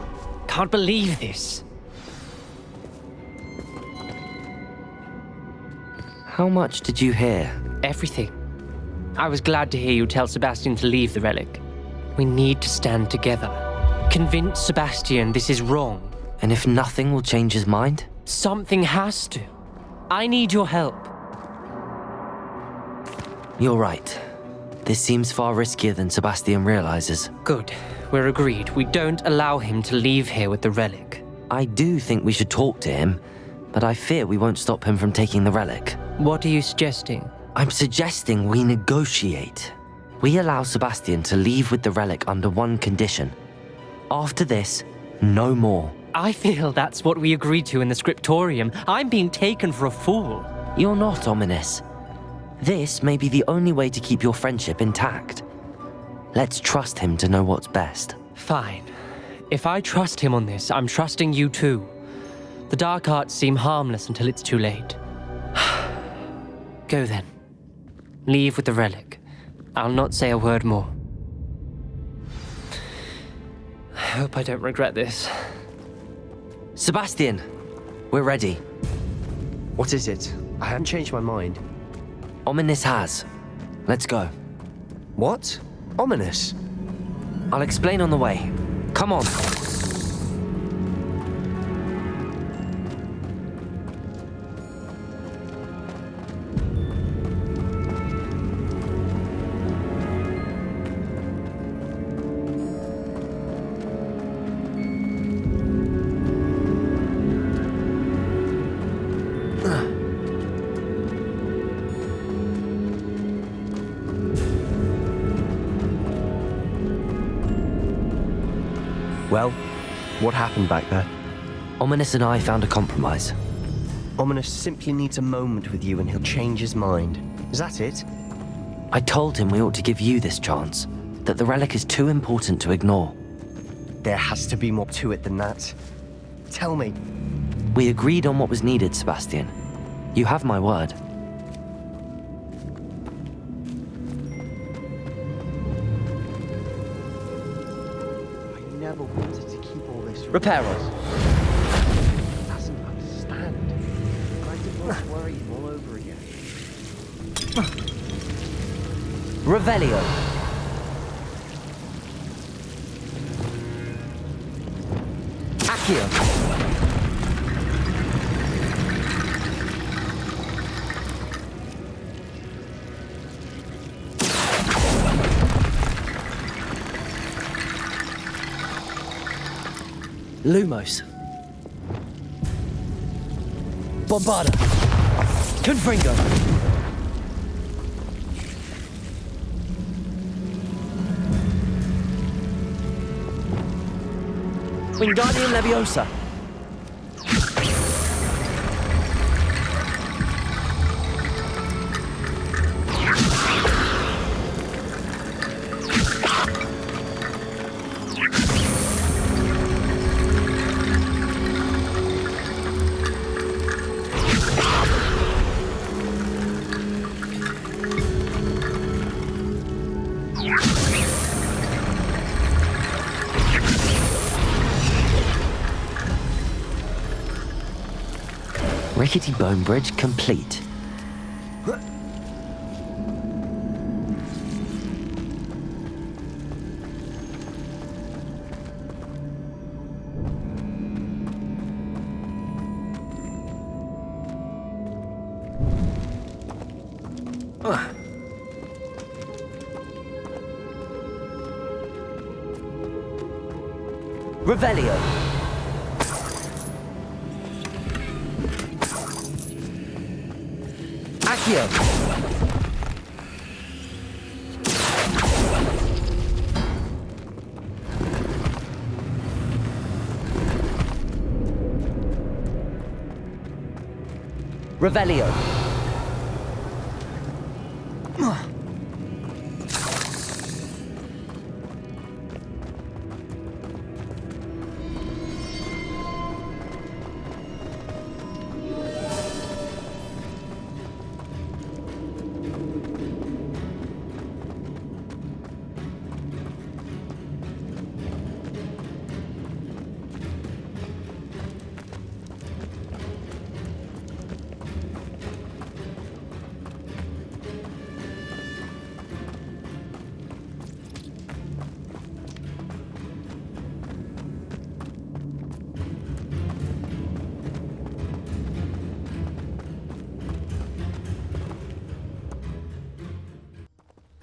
Can't believe this. How much did you hear? Everything. I was glad to hear you tell Sebastian to leave the relic. We need to stand together. Convince Sebastian this is wrong. And if nothing will change his mind? Something has to. I need your help. You're right. This seems far riskier than Sebastian realizes. Good. We're agreed. We don't allow him to leave here with the relic. I do think we should talk to him, but I fear we won't stop him from taking the relic. What are you suggesting? I'm suggesting we negotiate. We allow Sebastian to leave with the relic under one condition. After this, no more. I feel that's what we agreed to in the scriptorium. I'm being taken for a fool. You're not, Ominous. This may be the only way to keep your friendship intact. Let's trust him to know what's best. Fine. If I trust him on this, I'm trusting you too. The dark arts seem harmless until it's too late. Go then. Leave with the relic. I'll not say a word more. hope I don't regret this. Sebastian, we're ready. What is it? I haven't changed my mind. Ominous has. Let's go. What? Ominous? I'll explain on the way. Come on. Well, what happened back there? Ominous and I found a compromise. Ominous simply needs a moment with you and he'll change his mind. Is that it? I told him we ought to give you this chance, that the relic is too important to ignore. There has to be more to it than that. Tell me. We agreed on what was needed, Sebastian. You have my word. I never wanted to keep all this. Repairos. He doesn't understand. I didn't want to worry him all over again. Revelio. Accio. Lumos. Bombarda. Confringo. Wingardium Leviosa. Rickety bone bridge complete. Revelio. Accio. Revelio.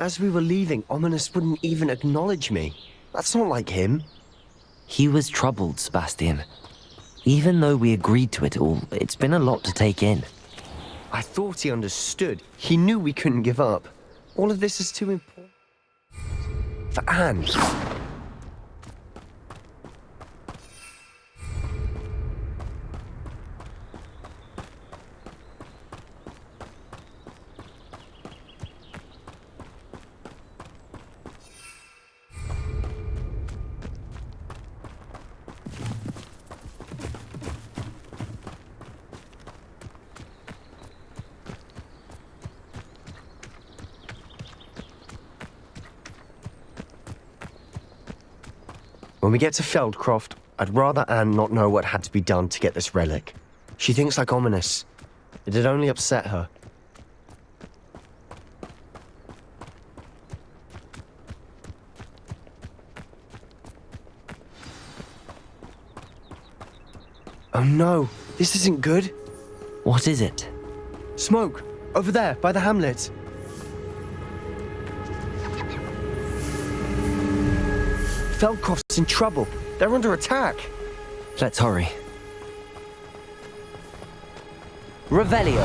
As we were leaving, Ominous wouldn't even acknowledge me. That's not like him. He was troubled, Sebastian. Even though we agreed to it all, it's been a lot to take in. I thought he understood. He knew we couldn't give up. All of this is too important. For Anne. When we get to Feldcroft, I'd rather Anne not know what had to be done to get this relic. She thinks like ominous. It'd only upset her. Oh no, this isn't good. What is it? Smoke, over there, by the hamlet. Feldcroft's in trouble. They're under attack. Let's hurry. Revelio.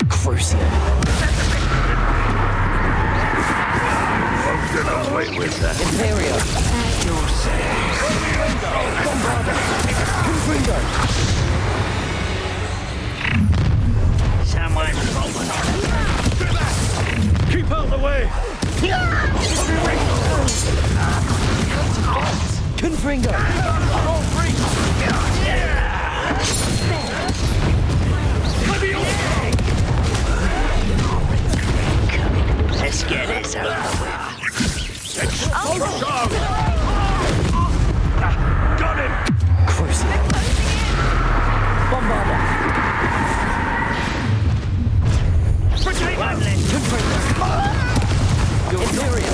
Crucial. I'm gonna wait with that. Imperio. Confringo. Someone's rolling on it. Keep out of the way! Confringo. Let's get this over with. Explosion! Got him! Bombarda. One less. Imperio.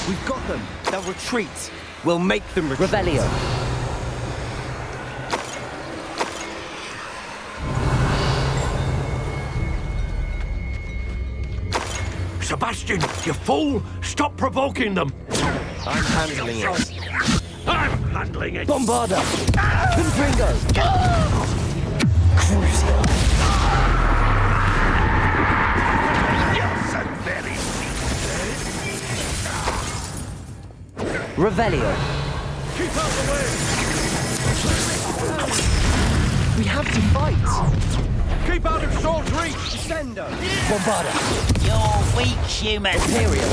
We've got them. They'll retreat. We'll make them retreat. Revelio. Sebastian, you fool! Stop provoking them! I'm handling it. I'm handling it! Bombarda. Confringo. Yes, and very Revelio. keep out of the way! We have to fight. Keep out of sword's reach! Sendo. Bombarda. You're weak, human. Imperio.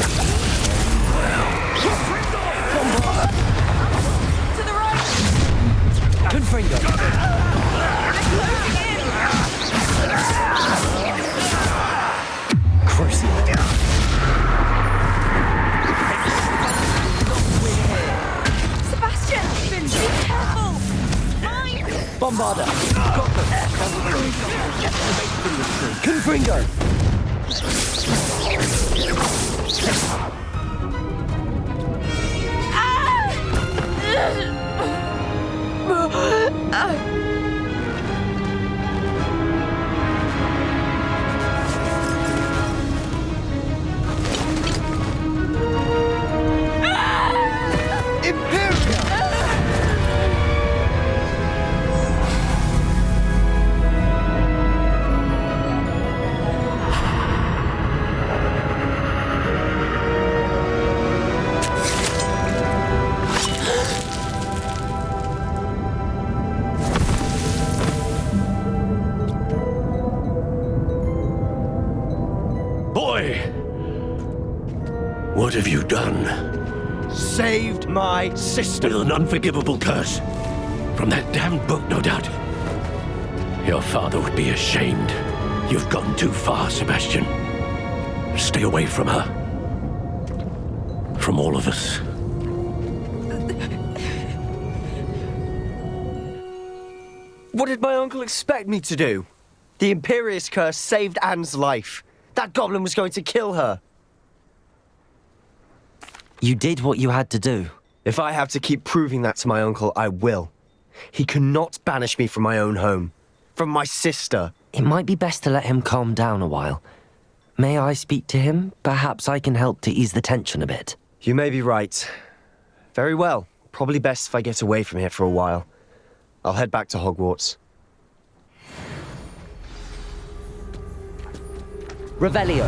To the right! Confringo. Sebastian! Be careful! Mine! Bombarda. Got them. Confringo. Boy! What have you done? Saved my sister. With an unforgivable curse. From that damned book, no doubt. Your father would be ashamed. You've gone too far, Sebastian. Stay away from her. From all of us. What did my uncle expect me to do? The Imperious curse saved Anne's life. That goblin was going to kill her. You did what you had to do. If I have to keep proving that to my uncle, I will. He cannot banish me from my own home. From my sister. It might be best to let him calm down a while. May I speak to him? Perhaps I can help to ease the tension a bit. You may be right. Very well. Probably best if I get away from here for a while. I'll head back to Hogwarts. Revelio.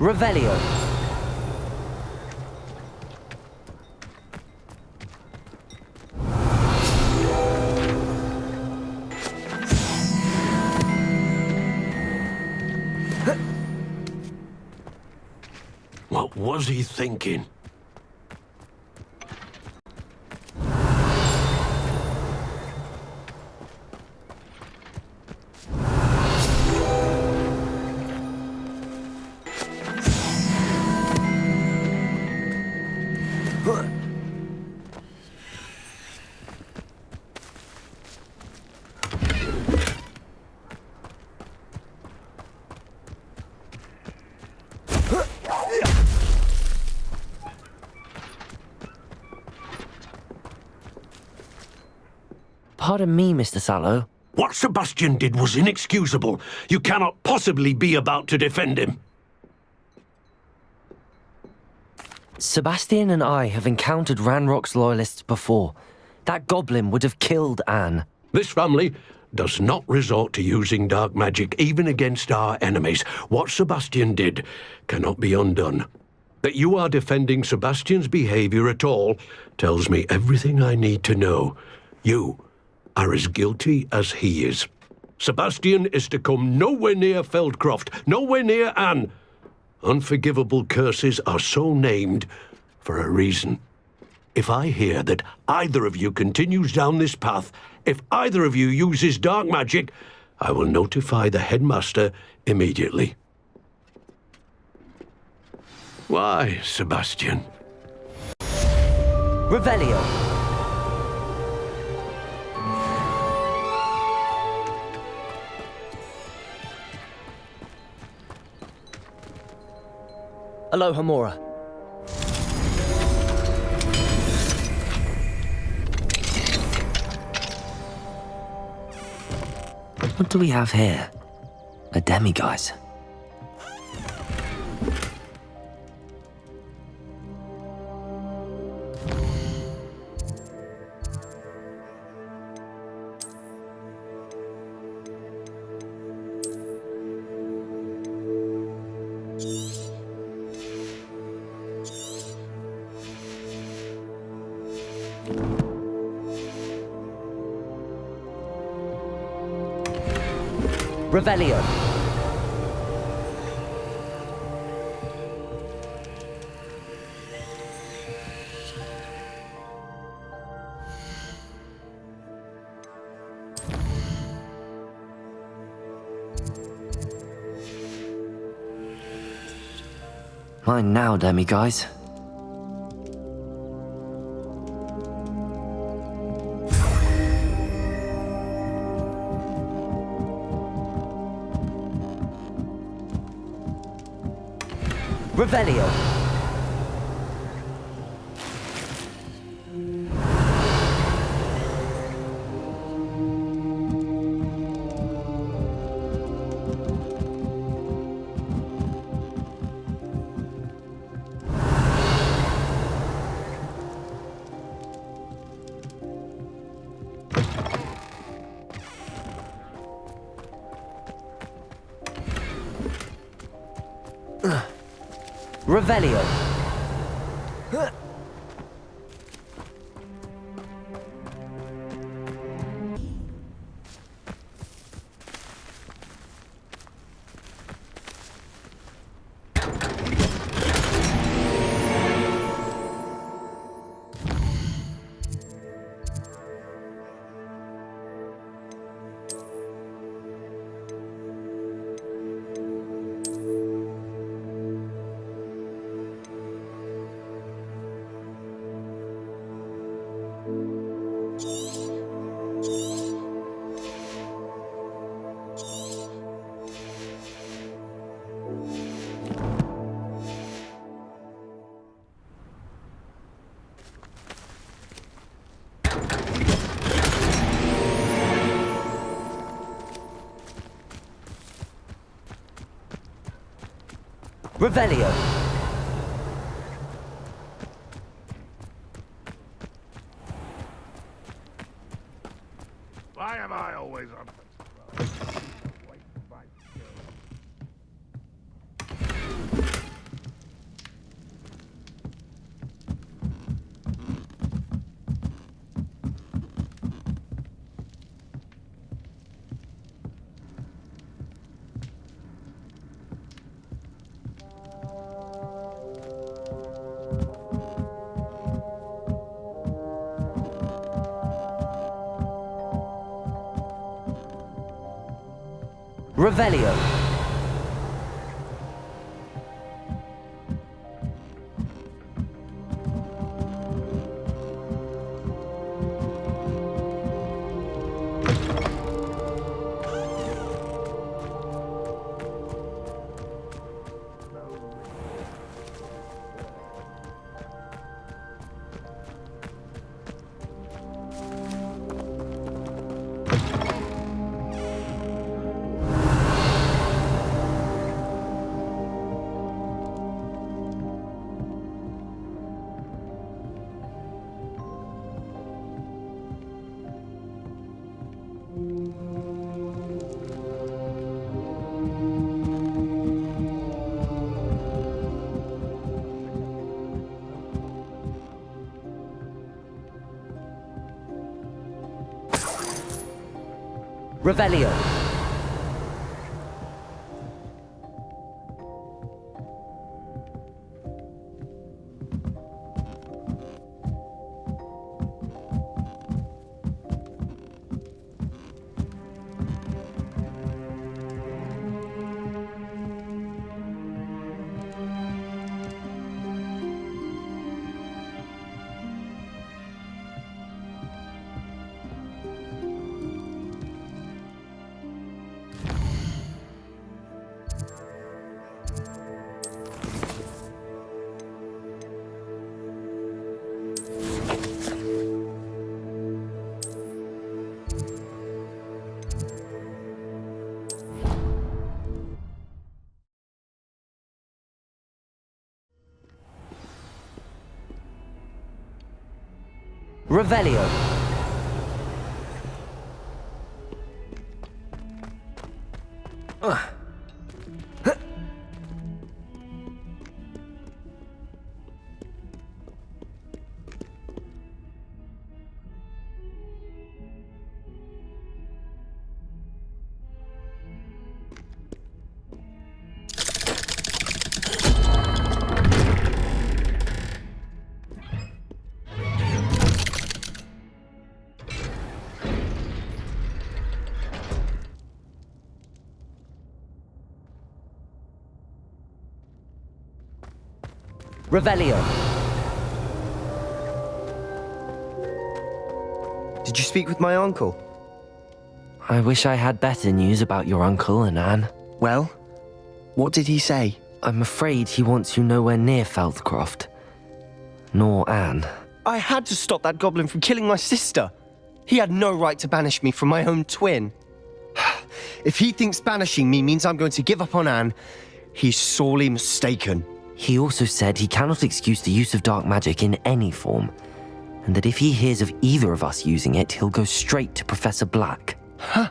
Revelio. What was he thinking? Pardon me, Mr. Sallow. What Sebastian did was inexcusable. You cannot possibly be about to defend him. Sebastian and I have encountered Ranrock's loyalists before. That goblin would have killed Anne. This family does not resort to using dark magic even against our enemies. What Sebastian did cannot be undone. That you are defending Sebastian's behavior at all tells me everything I need to know. You are as guilty as he is. Sebastian is to come nowhere near Feldcroft, nowhere near Anne. Unforgivable curses are so named for a reason. If I hear that either of you continues down this path, if either of you uses dark magic, I will notify the headmaster immediately. Why, Sebastian? Revelio. Aloha Mora. What do we have here? A demiguise. Revelio. Mine now, demiguise. Revelio. Revelio. Revelio. Why am I always on Revelio. Revelio. Revelio. Revelio. Did you speak with my uncle? I wish I had better news about your uncle and Anne. Well, what did he say? I'm afraid he wants you nowhere near Feldcroft. Nor Anne. I had to stop that goblin from killing my sister. He had no right to banish me from my own twin. If he thinks banishing me means I'm going to give up on Anne, he's sorely mistaken. He also said he cannot excuse the use of dark magic in any form, and that if he hears of either of us using it, he'll go straight to Professor Black. Huh.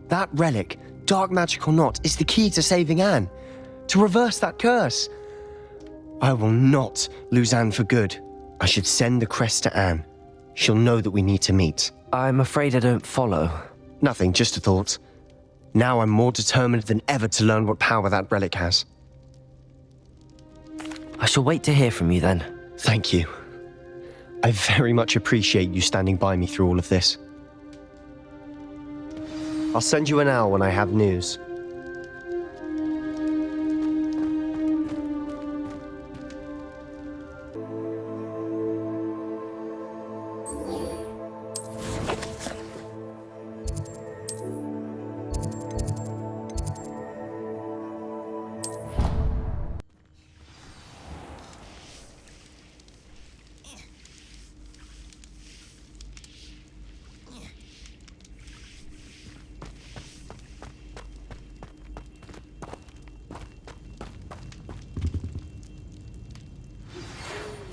That relic, dark magic or not, is the key to saving Anne. To reverse that curse. I will not lose Anne for good. I should send the crest to Anne. She'll know that we need to meet. I'm afraid I don't follow. Nothing, just a thought. Now I'm more determined than ever to learn what power that relic has. I shall wait to hear from you then. Thank you. I very much appreciate you standing by me through all of this. I'll send you an owl when I have news.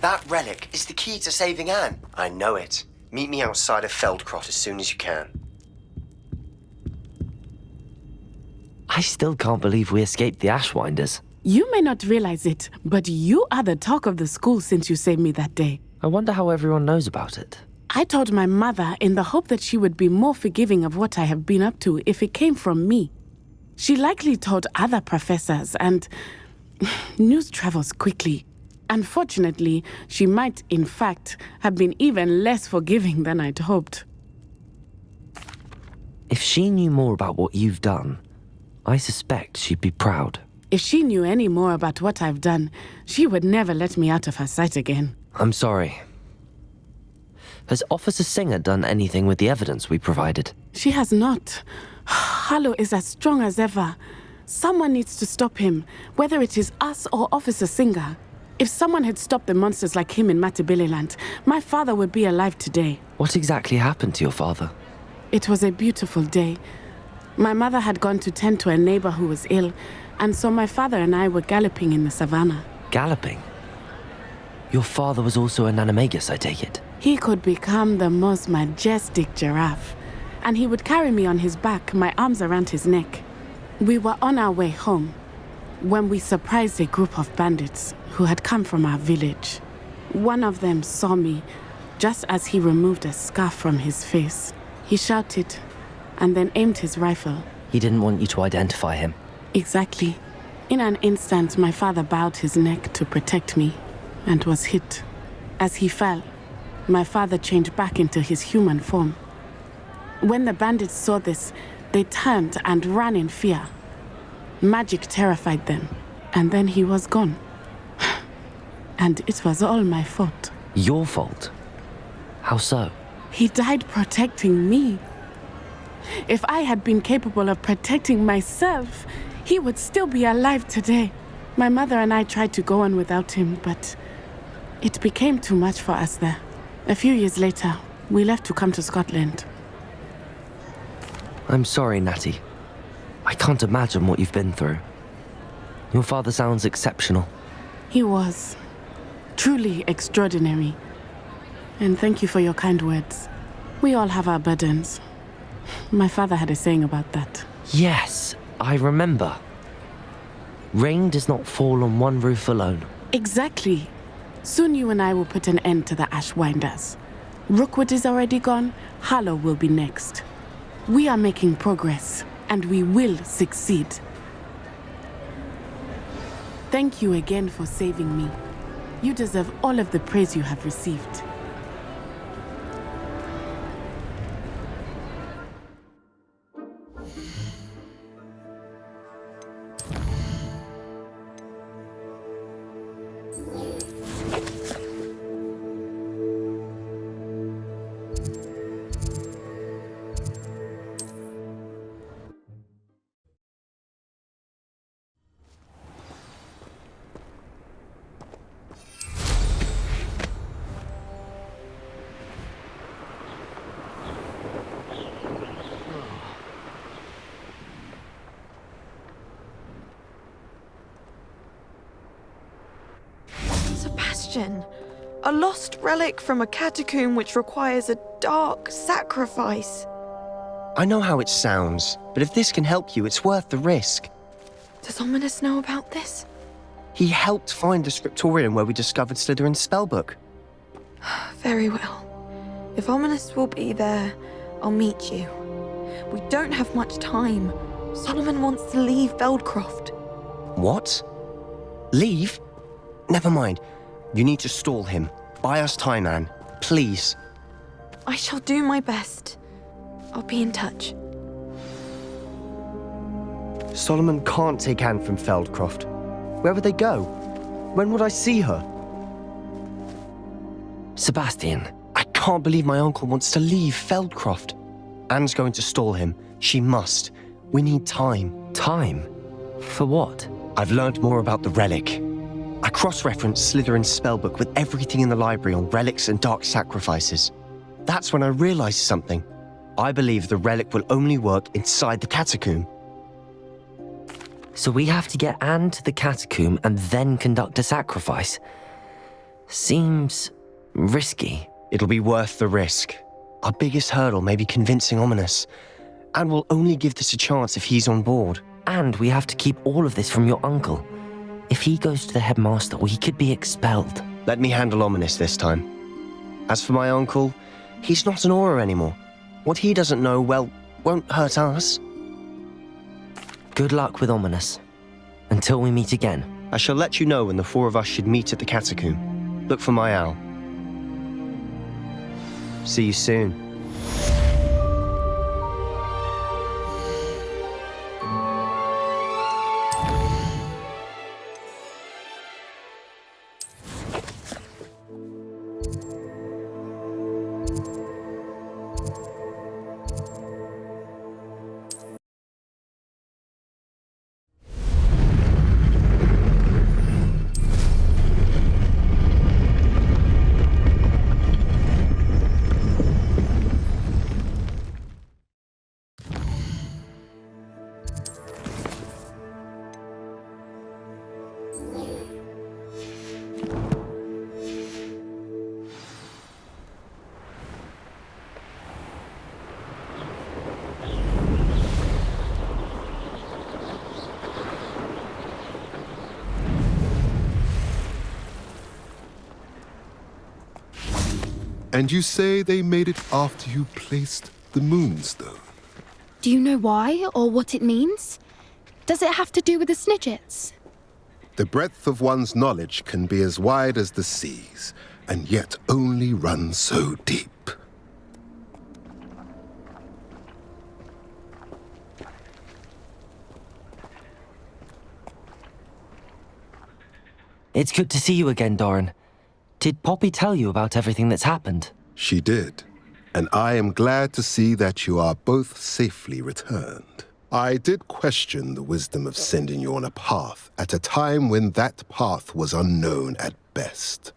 That relic is the key to saving Anne. I know it. Meet me outside of Feldcroft as soon as you can. I still can't believe we escaped the Ashwinders. You may not realize it, but you are the talk of the school since you saved me that day. I wonder how everyone knows about it. I told my mother in the hope that she would be more forgiving of what I have been up to if it came from me. She likely told other professors, and news travels quickly. Unfortunately, she might, in fact, have been even less forgiving than I'd hoped. If she knew more about what you've done, I suspect she'd be proud. If she knew any more about what I've done, she would never let me out of her sight again. I'm sorry. Has Officer Singer done anything with the evidence we provided? She has not. Harlow is as strong as ever. Someone needs to stop him, whether it is us or Officer Singer. If someone had stopped the monsters like him in Matabeleland, my father would be alive today. What exactly happened to your father? It was a beautiful day. My mother had gone to tend to a neighbor who was ill, and so my father and I were galloping in the savannah. Galloping? Your father was also an animagus, I take it? He could become the most majestic giraffe, and he would carry me on his back, my arms around his neck. We were on our way home when we surprised a group of bandits who had come from our village. One of them saw me just as he removed a scarf from his face. He shouted and then aimed his rifle. He didn't want you to identify him. Exactly. In an instant, my father bowed his neck to protect me and was hit. As he fell, my father changed back into his human form. When the bandits saw this, they turned and ran in fear. Magic terrified them, and then he was gone. And it was all my fault. Your fault? How so? He died protecting me. If I had been capable of protecting myself, he would still be alive today. My mother and I tried to go on without him, but it became too much for us there. A few years later, we left to come to Scotland. I'm sorry, Natty. I can't imagine what you've been through. Your father sounds exceptional. He was truly extraordinary. And thank you for your kind words. We all have our burdens. My father had a saying about that. Yes, I remember. Rain does not fall on one roof alone. Exactly. Soon you and I will put an end to the Ashwinders. Rookwood is already gone. Harlow will be next. We are making progress, and we will succeed. Thank you again for saving me. You deserve all of the praise you have received. Sebastian, a lost relic from a catacomb which requires a dark sacrifice. I know how it sounds, but if this can help you, it's worth the risk. Does Ominous know about this? He helped find the scriptorium where we discovered Slytherin's spellbook. Very well. If Ominous will be there, I'll meet you. We don't have much time. Solomon wants to leave Feldcroft. What? Leave? Never mind. You need to stall him. Buy us time, Anne. Please. I shall do my best. I'll be in touch. Solomon can't take Anne from Feldcroft. Where would they go? When would I see her? Sebastian. I can't believe my uncle wants to leave Feldcroft. Anne's going to stall him. She must. We need time. Time? For what? I've learned more about the relic. I cross-referenced Slytherin's spellbook with everything in the library on relics and dark sacrifices. That's when I realized something. I believe the relic will only work inside the catacomb. So we have to get Anne to the catacomb and then conduct a sacrifice. Seems risky. It'll be worth the risk. Our biggest hurdle may be convincing Ominous. And we'll only give this a chance if he's on board. And we have to keep all of this from your uncle. If he goes to the headmaster, he could be expelled. Let me handle Ominous this time. As for my uncle, he's not an Auror anymore. What he doesn't know, well, won't hurt us. Good luck with Ominous. Until we meet again. I shall let you know when the four of us should meet at the catacomb. Look for my owl. See you soon. And you say they made it after you placed the moonstone? Do you know why or what it means? Does it have to do with the Snidgets? The breadth of one's knowledge can be as wide as the seas, and yet only run so deep. It's good to see you again, Doran. Did Poppy tell you about everything that's happened? She did, and I am glad to see that you are both safely returned. I did question the wisdom of sending you on a path at a time when that path was unknown at best,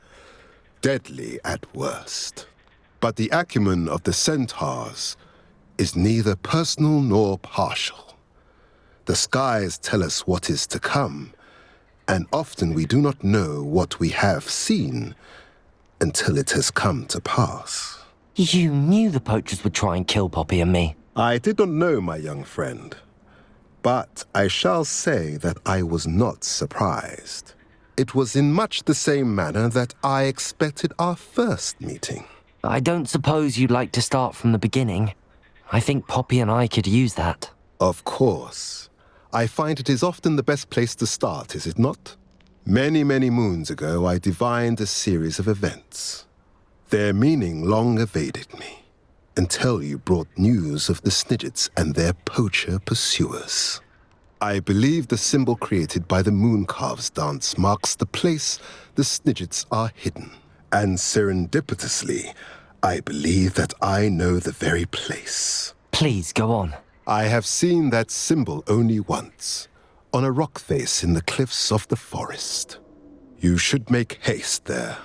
deadly at worst. But the acumen of the centaurs is neither personal nor partial. The skies tell us what is to come, and often we do not know what we have seen until it has come to pass. You knew the poachers would try and kill Poppy and me. I did not know, my young friend, but I shall say that I was not surprised. It was in much the same manner that I expected our first meeting. I don't suppose you'd like to start from the beginning. I think Poppy and I could use that. Of course. I find it is often the best place to start, is it not? Many, many moons ago, I divined a series of events. Their meaning long evaded me, until you brought news of the Snidgets and their poacher pursuers. I believe the symbol created by the Mooncalves dance marks the place the Snidgets are hidden. And serendipitously, I believe that I know the very place. Please, go on. I have seen that symbol only once, on a rock face in the cliffs of the forest. You should make haste there.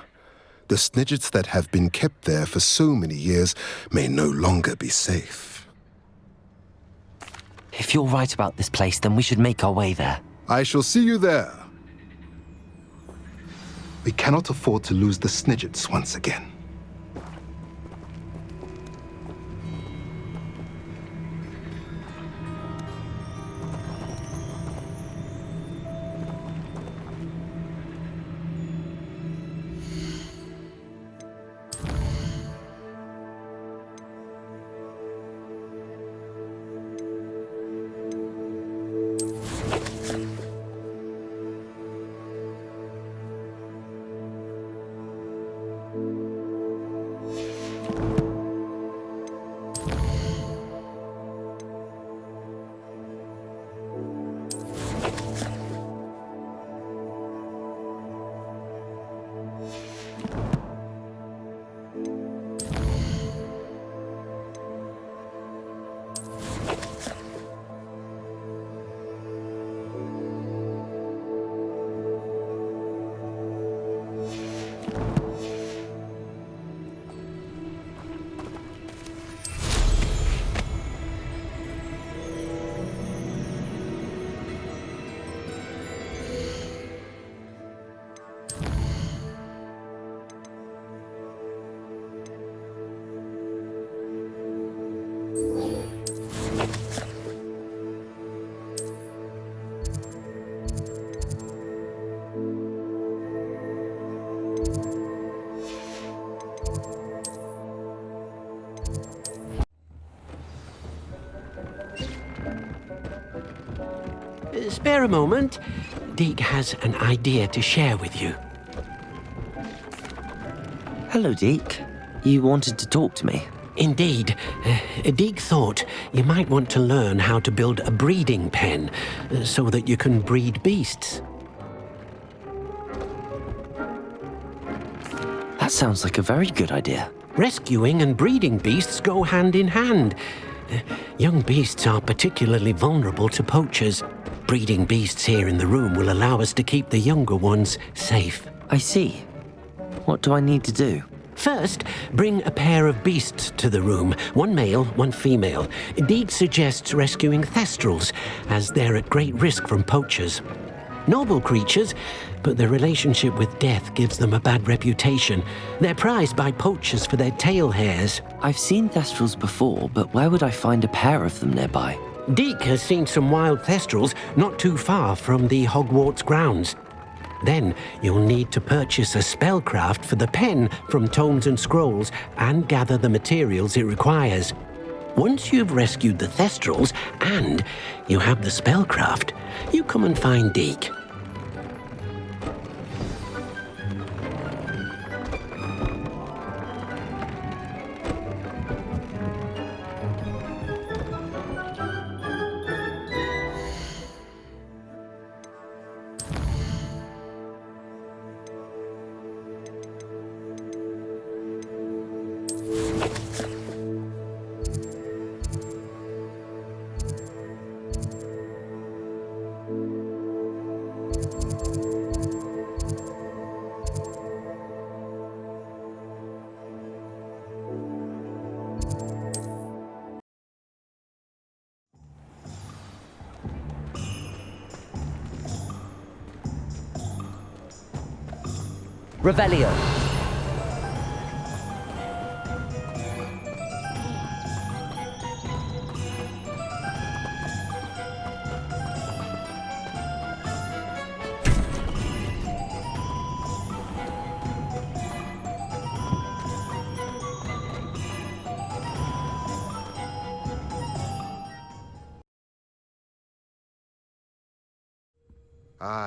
The Snidgets that have been kept there for so many years may no longer be safe. If you're right about this place, then we should make our way there. I shall see you there. We cannot afford to lose the Snidgets once again. Spare a moment. Deke has an idea to share with you. Hello, Deke. You wanted to talk to me? Indeed. Deke thought you might want to learn how to build a breeding pen so that you can breed beasts. That sounds like a very good idea. Rescuing and breeding beasts go hand in hand. Young beasts are particularly vulnerable to poachers. Breeding beasts here in the room will allow us to keep the younger ones safe. I see. What do I need to do? First, bring a pair of beasts to the room. One male, one female. Deke suggests rescuing thestrals, as they're at great risk from poachers. Noble creatures, but their relationship with death gives them a bad reputation. They're prized by poachers for their tail hairs. I've seen thestrals before, but where would I find a pair of them nearby? Deke has seen some wild thestrals not too far from the Hogwarts grounds. Then you'll need to purchase a spellcraft for the pen from Tomes and Scrolls and gather the materials it requires. Once you've rescued the Thestrals and you have the spellcraft, you come and find Deke. Revelio.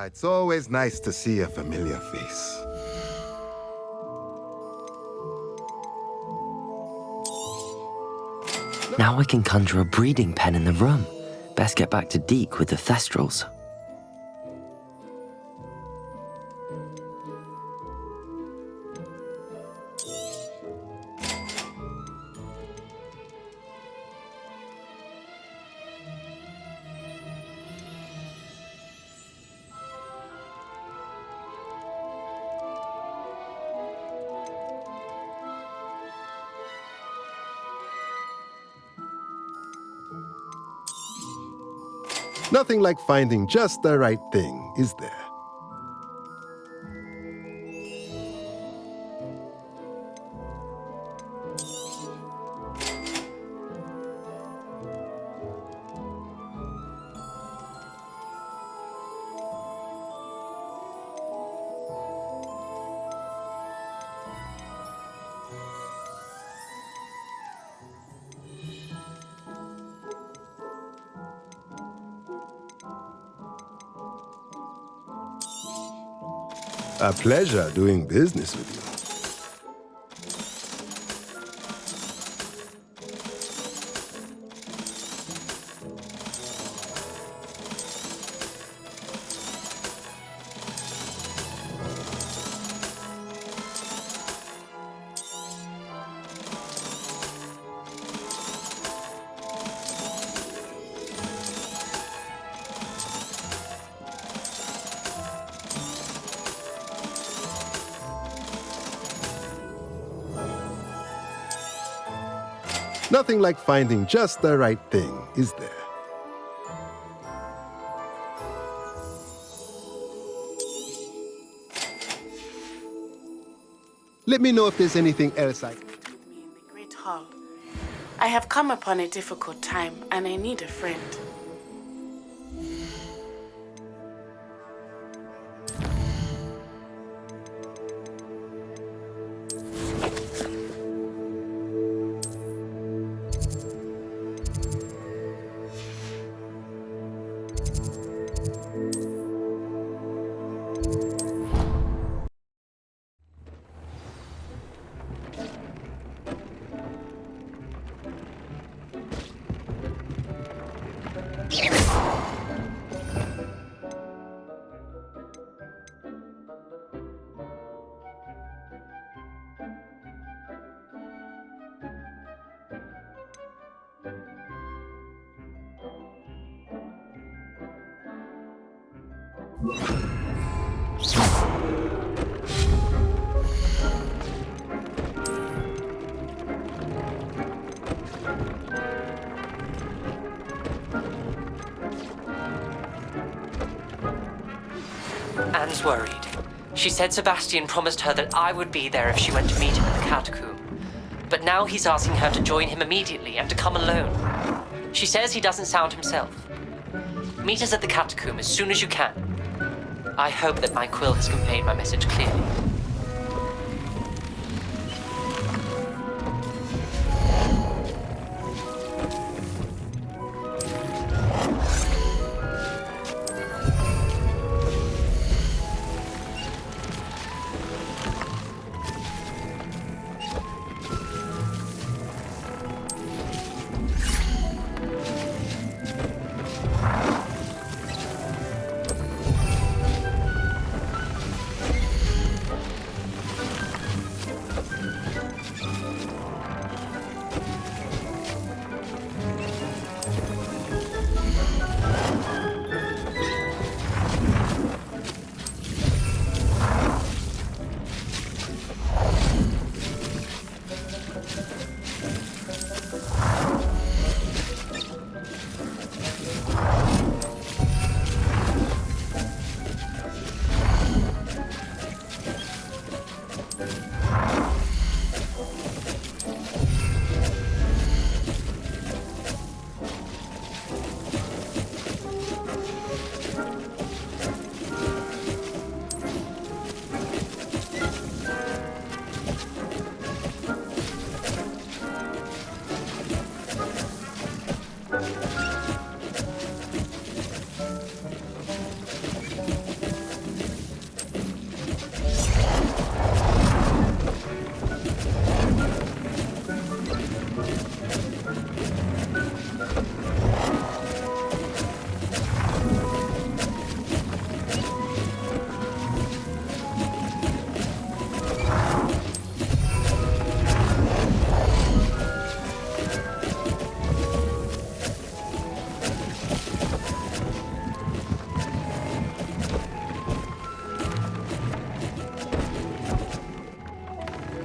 It's always nice to see a familiar face. Now I can conjure a breeding pen in the room. Best get back to Deke with the Thestrals. Nothing like finding just the right thing, is there? A pleasure doing business with you. Nothing like finding just the right thing, is there? Let me know if there's anything else I... With me in the Great Hall. I have come upon a difficult time, and I need a friend. Anne's worried. She said Sebastian promised her that I would be there if she went to meet him in the catacomb. But now he's asking her to join him immediately and to come alone. She says he doesn't sound himself. Meet us at the catacomb as soon as you can. I hope that my quill has conveyed my message clearly.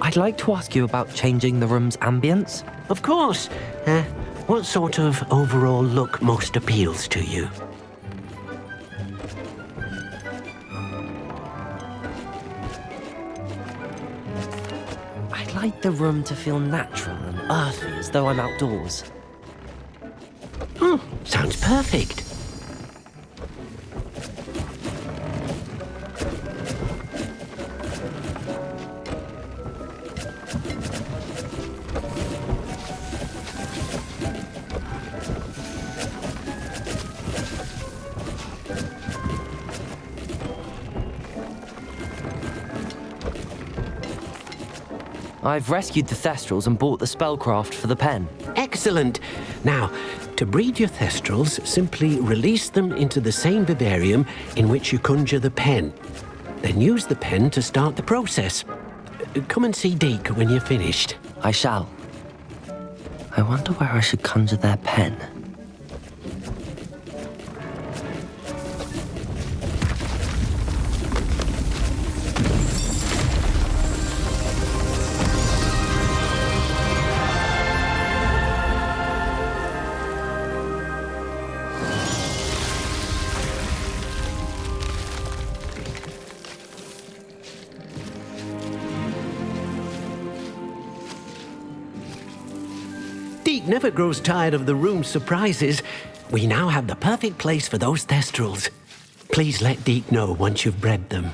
I'd like to ask you about changing the room's ambience. Of course. What sort of overall look most appeals to you? I'd like the room to feel natural and earthy, as though I'm outdoors. Sounds perfect. I've rescued the Thestrals and bought the spellcraft for the pen. Excellent. Now, to breed your Thestrals, simply release them into the same vivarium in which you conjure the pen. Then use the pen to start the process. Come and see Deke when you're finished. I shall. I wonder where I should conjure their pen. Deke never grows tired of the room's surprises. We now have the perfect place for those Thestrals. Please let Deke know once you've bred them.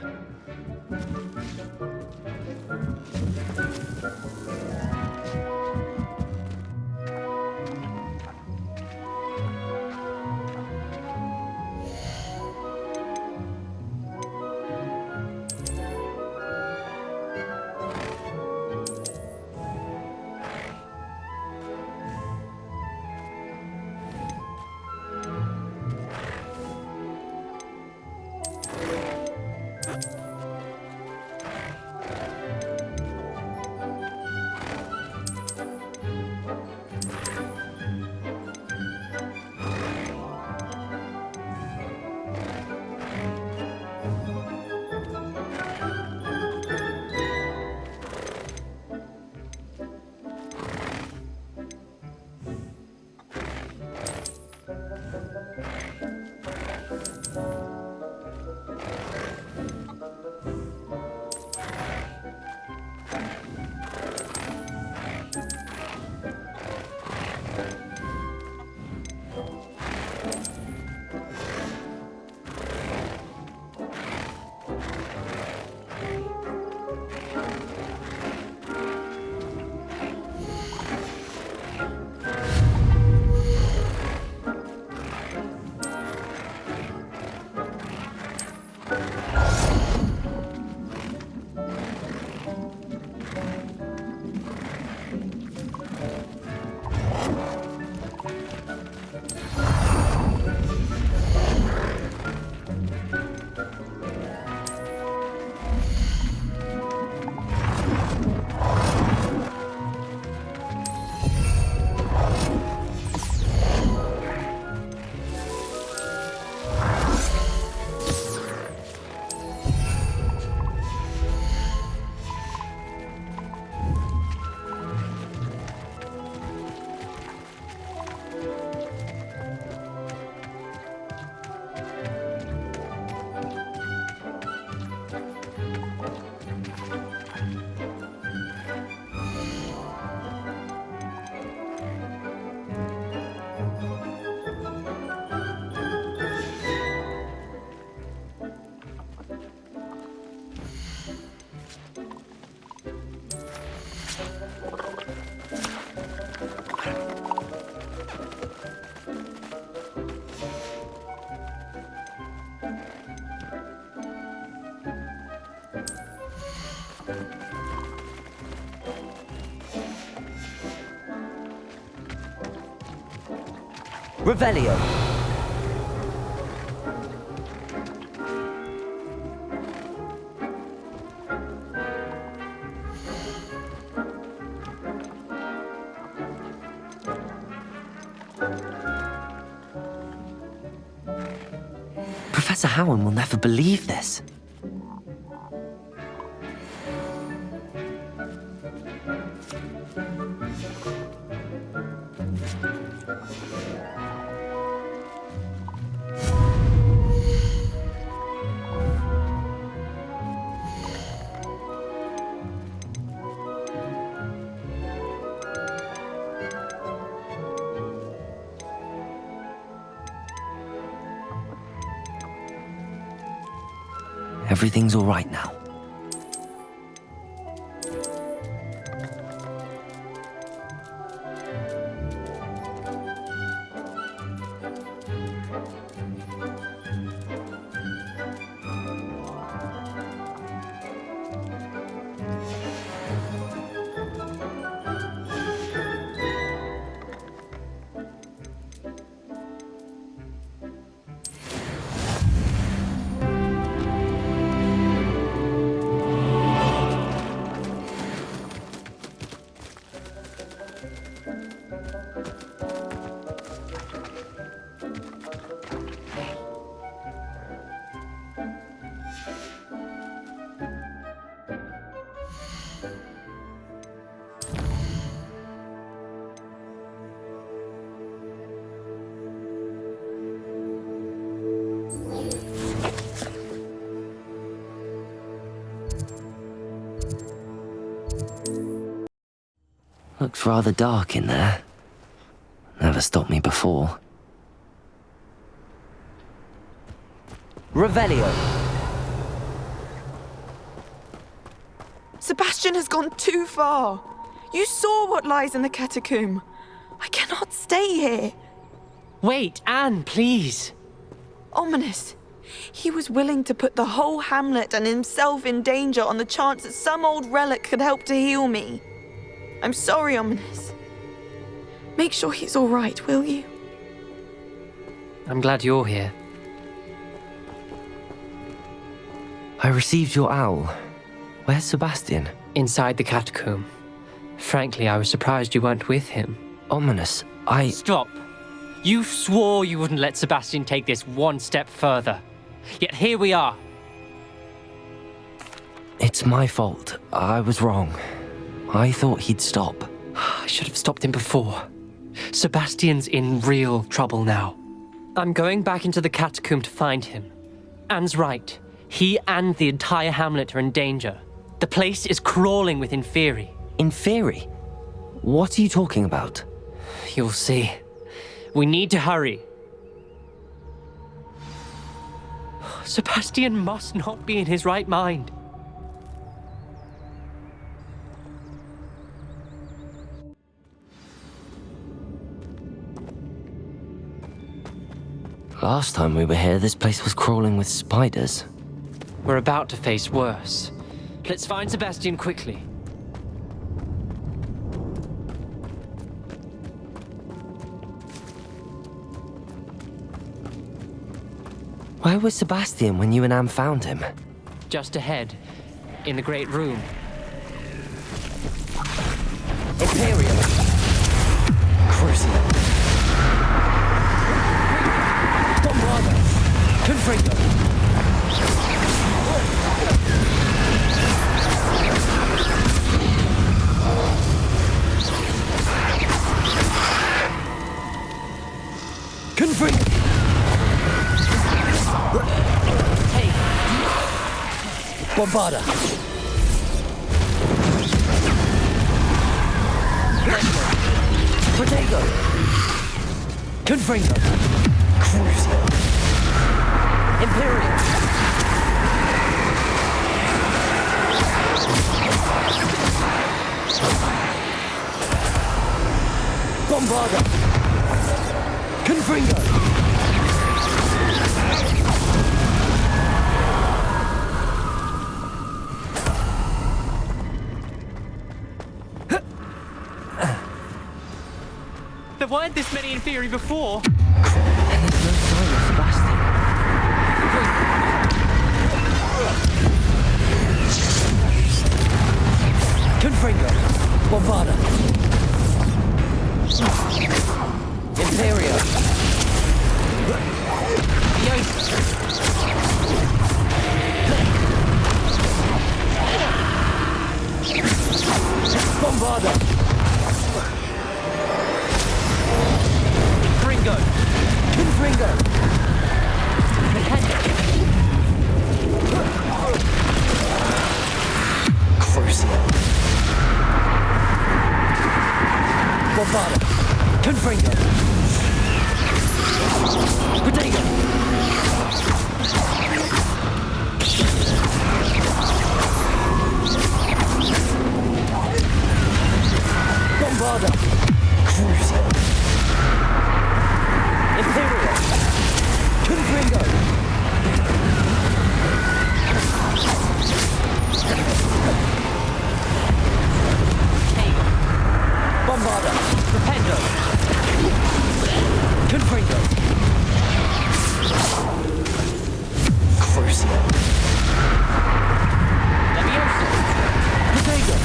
Revelio. Professor Howard will never believe this. Everything's all right now. Looks rather dark in there. Never stopped me before. Revelio. Sebastian has gone too far. You saw what lies in the catacomb. I cannot stay here. Wait, Anne, please. Ominous. He was willing to put the whole hamlet and himself in danger on the chance that some old relic could help to heal me. I'm sorry, Ominous. Make sure he's all right, will you? I'm glad you're here. I received your owl. Where's Sebastian? Inside the catacomb. Frankly, I was surprised you weren't with him. Ominous, Stop. You swore you wouldn't let Sebastian take this one step further. Yet here we are. It's my fault. I was wrong. I thought he'd stop. I should have stopped him before. Sebastian's in real trouble now. I'm going back into the catacomb to find him. Anne's right. He and the entire hamlet are in danger. The place is crawling with Inferi. Inferi? What are you talking about? You'll see. We need to hurry. Sebastian must not be in his right mind. Last time we were here, this place was crawling with spiders. We're about to face worse. Let's find Sebastian quickly. Where was Sebastian when you and Anne found him? Just ahead, in the Great Room. Imperial. Crucible. Bombarda. Confringo. Confringo. Hey! Bombarda. Protego. Confringo. Crucial. Imperial. Bombarda. Confringo. There weren't this many Inferi before. Confringo. Bombarda. Imperio. Bombarda. Fringo. Confringo. Crucio. Bombarda. Confringo. Protego. Bombarda. Crucio. Imperial. Confringo. Bombarda. Rependo. Confringo. Crucio. Levioso. Protego.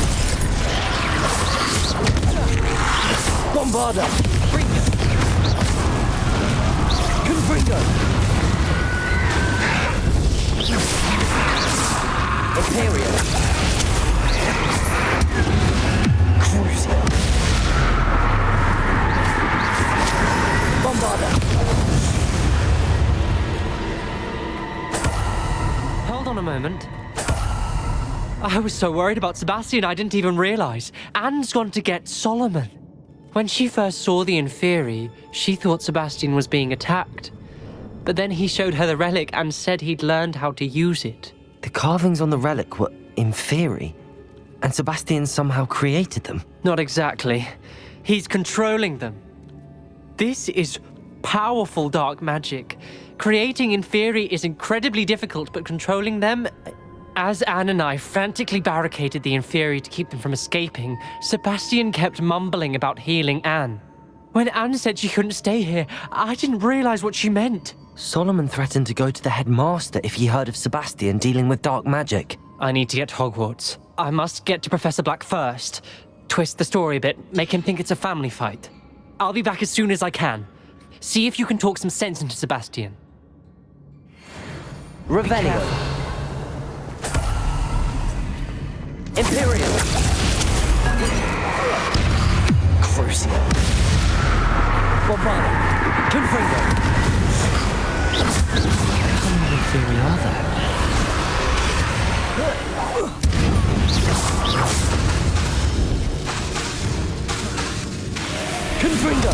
Bombarda. Fringo. Confringo. Imperial. Crucio. Bombarda. Hold on a moment. I was so worried about Sebastian I didn't even realize. Anne's gone to get Solomon. When she first saw the Inferi, she thought Sebastian was being attacked. But then he showed her the relic and said he'd learned how to use it. The carvings on the relic were Inferi, and Sebastian somehow created them. Not exactly. He's controlling them. This is powerful dark magic. Creating Inferi is incredibly difficult, but controlling them... As Anne and I frantically barricaded the Inferi to keep them from escaping, Sebastian kept mumbling about healing Anne. When Anne said she couldn't stay here, I didn't realize what she meant. Solomon threatened to go to the headmaster if he heard of Sebastian dealing with dark magic. I need to get to Hogwarts. I must get to Professor Black first. Twist the story a bit, make him think it's a family fight. I'll be back as soon as I can. See if you can talk some sense into Sebastian. Revelio. Imperial. Crucio. Bombarda. Confringo. How many Inferi are there? Confringo.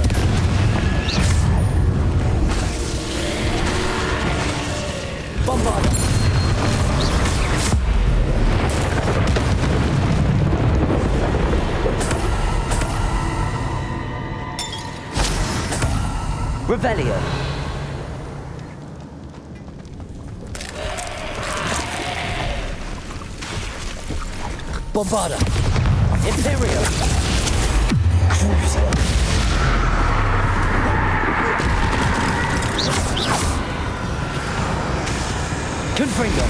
Bombarda. Revelio. Bombarda. Imperio. Crucio. Confringo.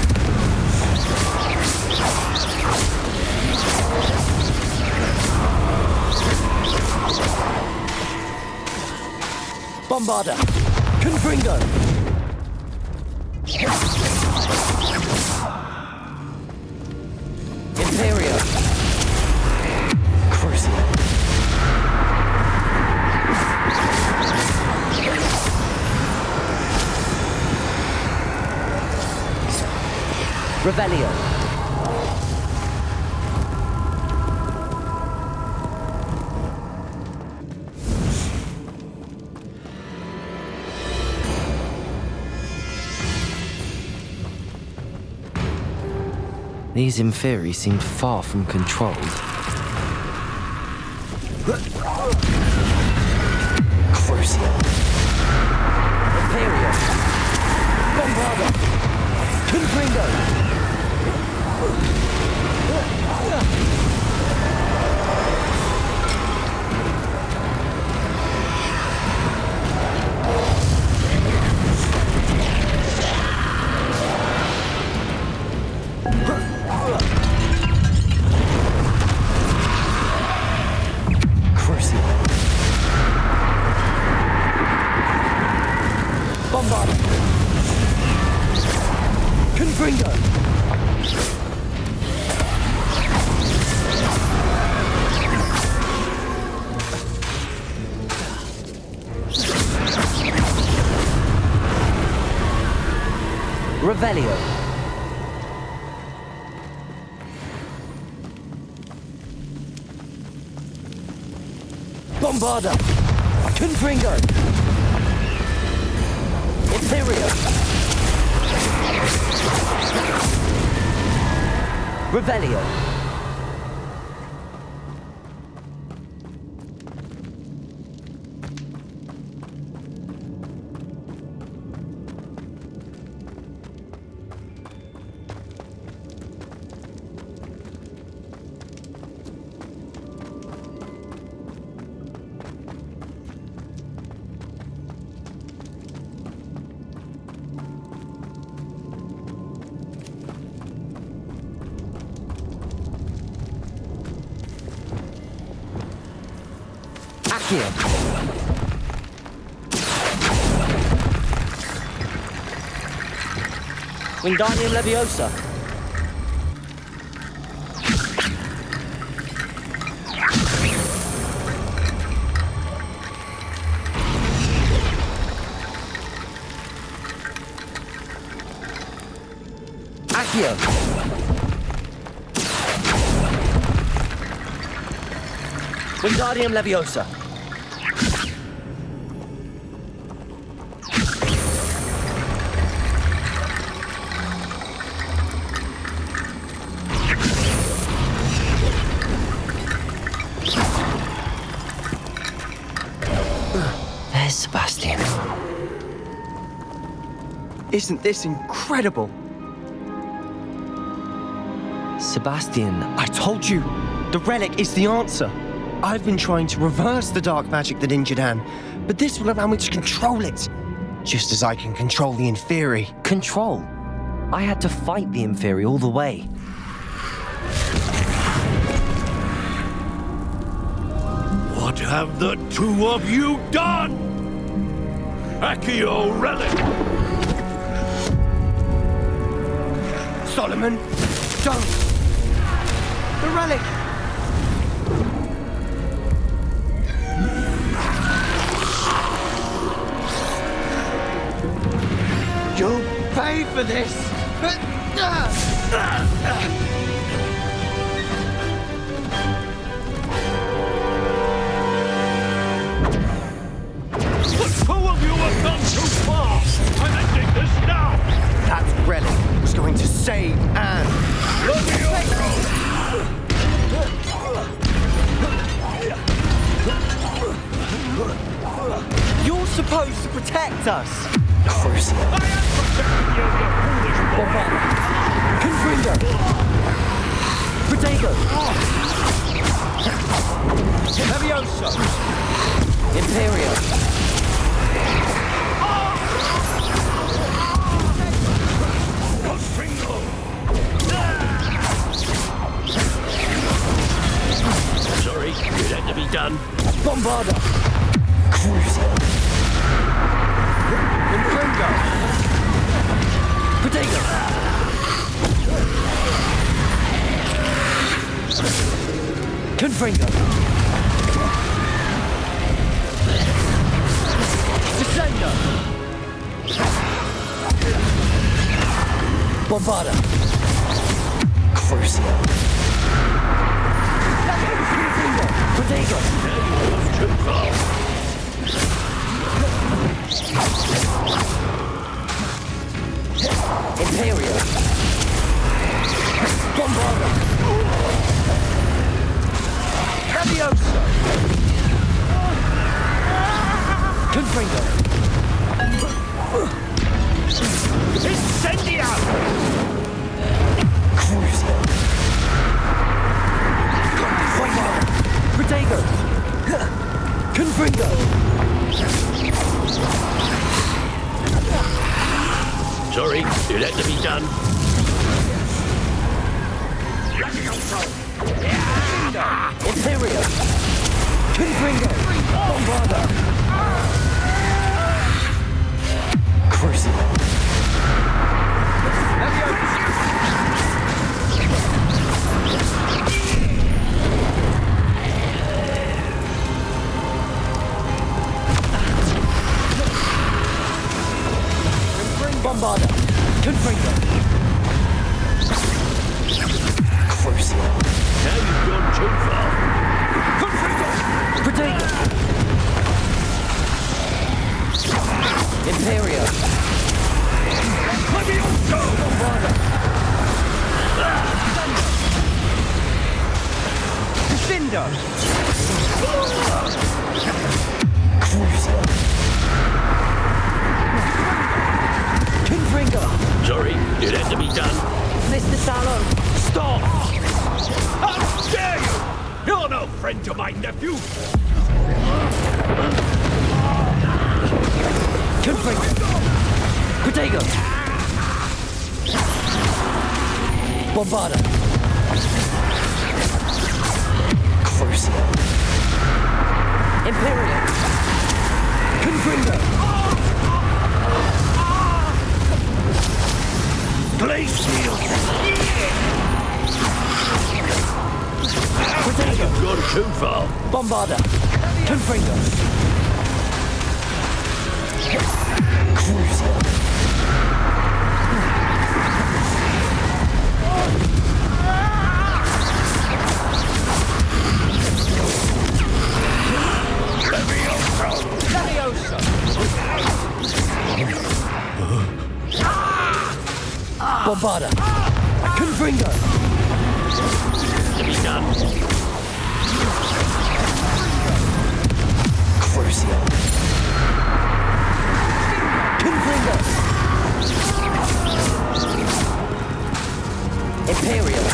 Bombarda. Confringo. Imperio. Crucio. Revelio. These Inferi seemed far from controlled. Crucio. Imperio. Bombarda. Confringo. Confringo! Revelio. Bombarda! Confringo! Imperio! Revelio. Accio! Wingardium Leviosa. Accio! Wingardium Leviosa. There's Sebastian. Isn't this incredible? Sebastian, I told you, the relic is the answer. I've been trying to reverse the dark magic that injured Anne, but this will allow me to control it. Just as I can control the Inferi. control. I had to fight the Inferi all the way. What have the two of you done? Accio Relic! Solomon, don't! The relic! You'll pay for this! The two of you have gone too far! I'm ending this now! That relic was going to save Anne. You're supposed to protect us. Crucial. I am protecting you, you foolish boy! Confringo! Protego. Levioso! Imperio. Sorry, it had to be done. Bombarda! Crucial. Confringo! Protego. Confringo! Descendo! Bombarda! Crucial. Protego. Too far. Imperio. Bombarda! Levioso! Confringo! Incendia! Crucial. Bombarda! Protego. Confringo! Sorry, it had to be done. Imperio. Confringo! Bombarda! Crucial. Levioso! Bombarda! Confringo! Crucio! Now you've gone too far. Confringo! Protego! Imperio! Levioso! Bombarda! Defendo! Crucio! Confringo! Sorry, it had to be done. Mr. Sallow! Stop! How dare you! You're no friend to my nephew! Confringo! Protego! Bombarda! Crucio! Imperial! Confringo! Glacial! Protego! You've gone too far. Bombarda! Confringo! Crucio! Levioso! Bombarda! Confringo! To be done. Crucio! Confringo! Imperial!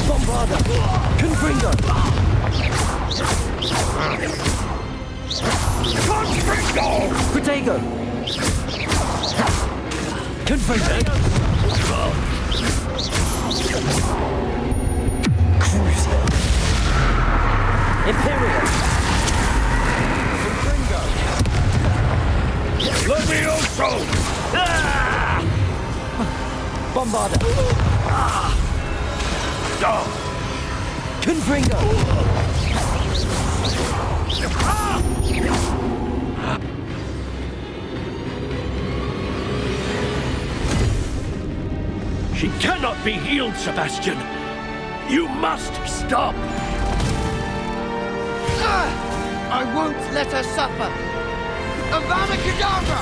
Bombarda! Confringo! Confringo! Protego! Confringo! Crucio! Imperial! Confringo! Levioso! Bombarda! Confringo! She cannot be healed, Sebastian. You must stop. I won't let her suffer! Avada Kedavra!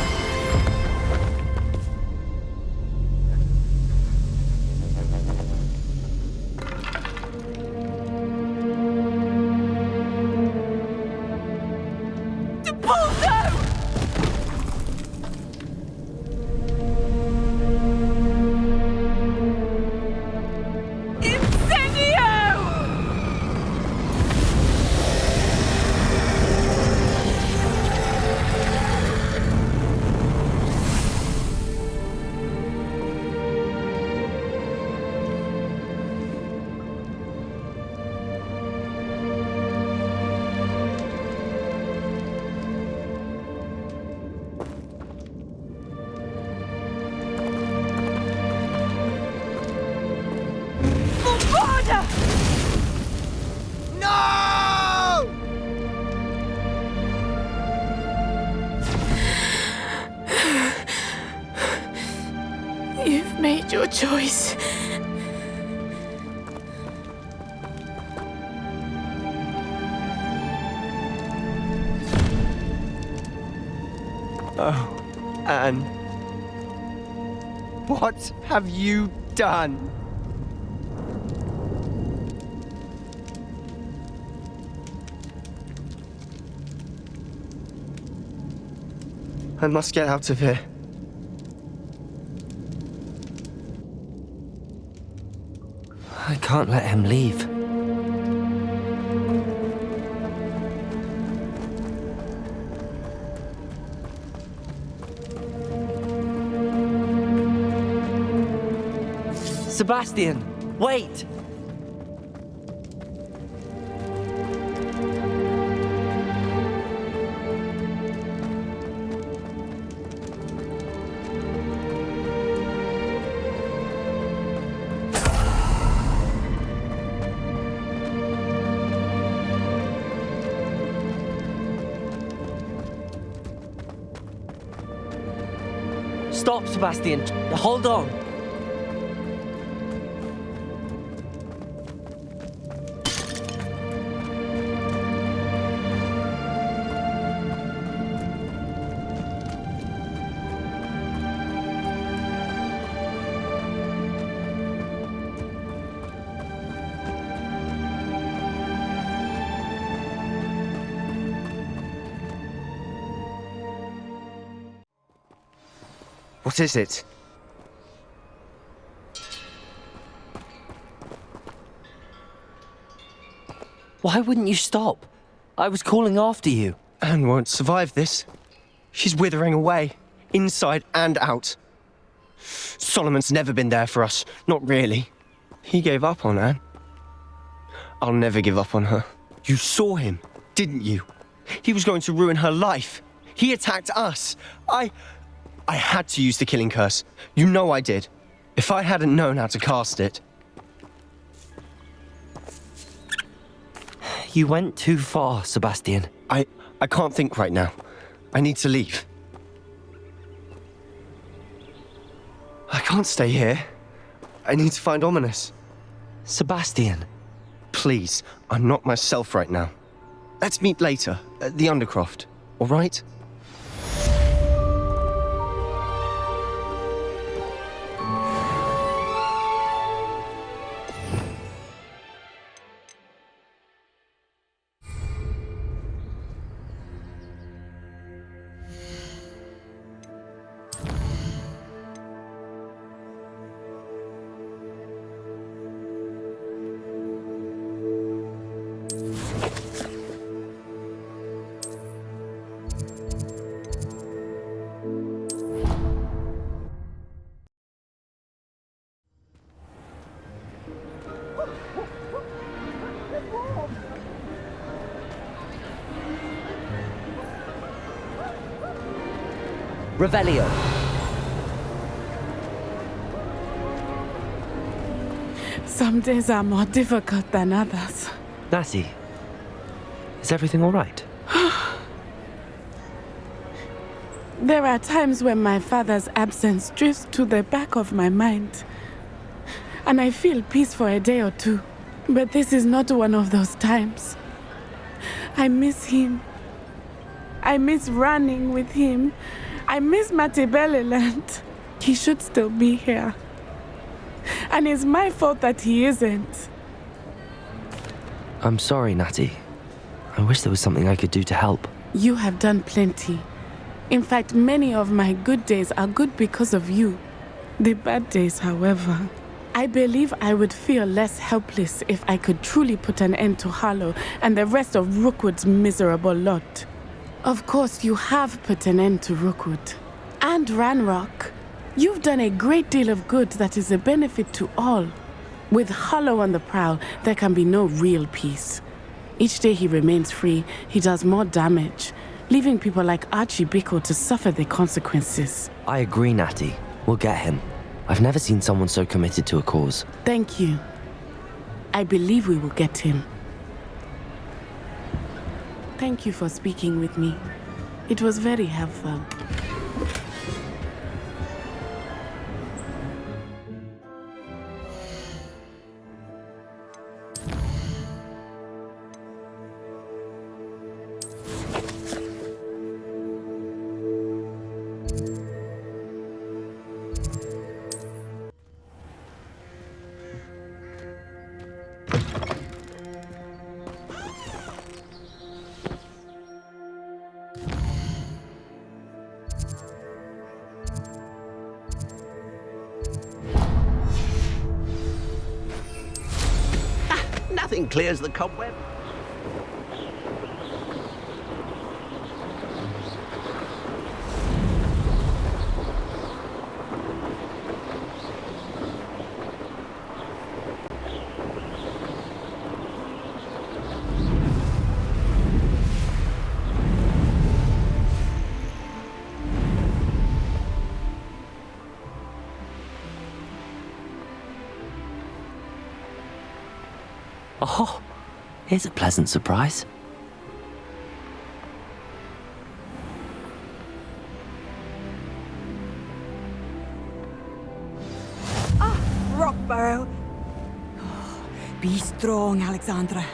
You've made your choice. Oh, Anne. What have you done? I must get out of here. I can't let him leave. Sebastian, wait! Stop, Sebastian. Hold on. What is it? Why wouldn't you stop? I was calling after you. Anne won't survive this. She's withering away, inside and out. Solomon's never been there for us, not really. He gave up on Anne. I'll never give up on her. You saw him, didn't you? He was going to ruin her life. He attacked us. I had to use the killing curse. You know I did. If I hadn't known how to cast it. You went too far, Sebastian. I can't think right now. I need to leave. I can't stay here. I need to find Ominous. Sebastian. Please, I'm not myself right now. Let's meet later at the Undercroft, all right? Revelio. Some days are more difficult than others. Natty, is everything all right? There are times when my father's absence drifts to the back of my mind, and I feel peace for a day or two. But this is not one of those times. I miss him. I miss running with him. I miss Matibeleland. He should still be here. And it's my fault that he isn't. I'm sorry, Natty. I wish there was something I could do to help. You have done plenty. In fact, many of my good days are good because of you. The bad days, however. I believe I would feel less helpless if I could truly put an end to Harlow and the rest of Rookwood's miserable lot. Of course, you have put an end to Rookwood. And Ranrock. You've done a great deal of good that is a benefit to all. With Harlow on the prowl, there can be no real peace. Each day he remains free, he does more damage, leaving people like Archie Bickle to suffer the consequences. I agree, Natty. We'll get him. I've never seen someone so committed to a cause. Thank you. I believe we will get him. Thank you for speaking with me. It was very helpful. Nothing clears the cobweb. Oh, here's a pleasant surprise. burrow. Be strong, Alexandra.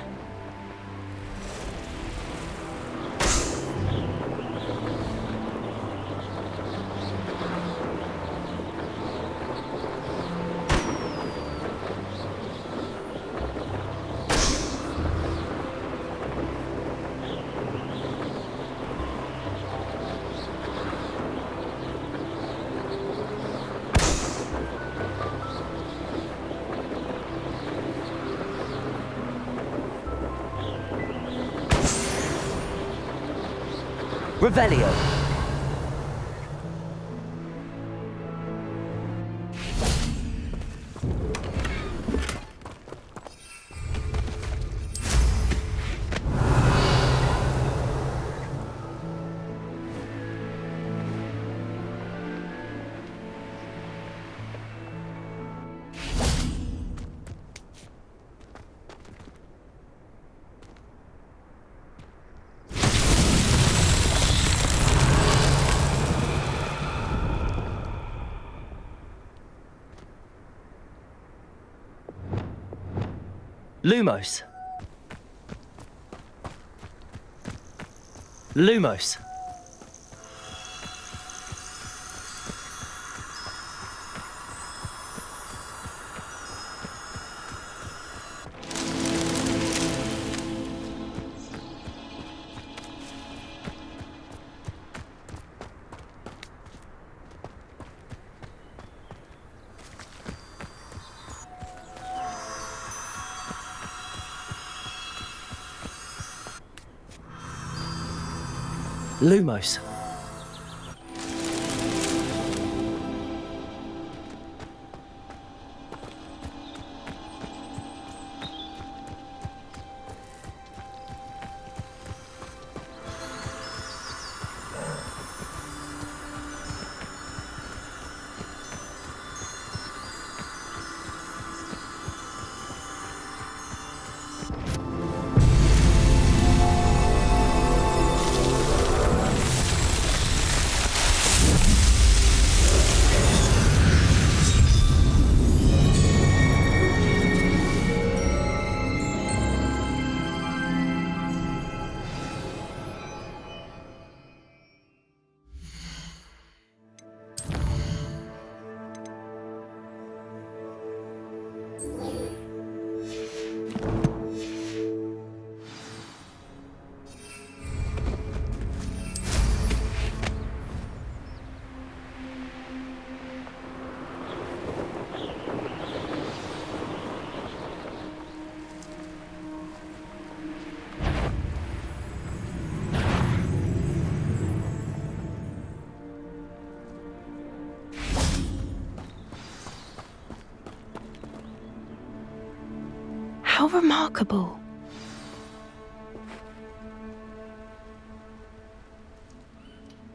Revelio. Lumos. Lumos. Lumos. How remarkable.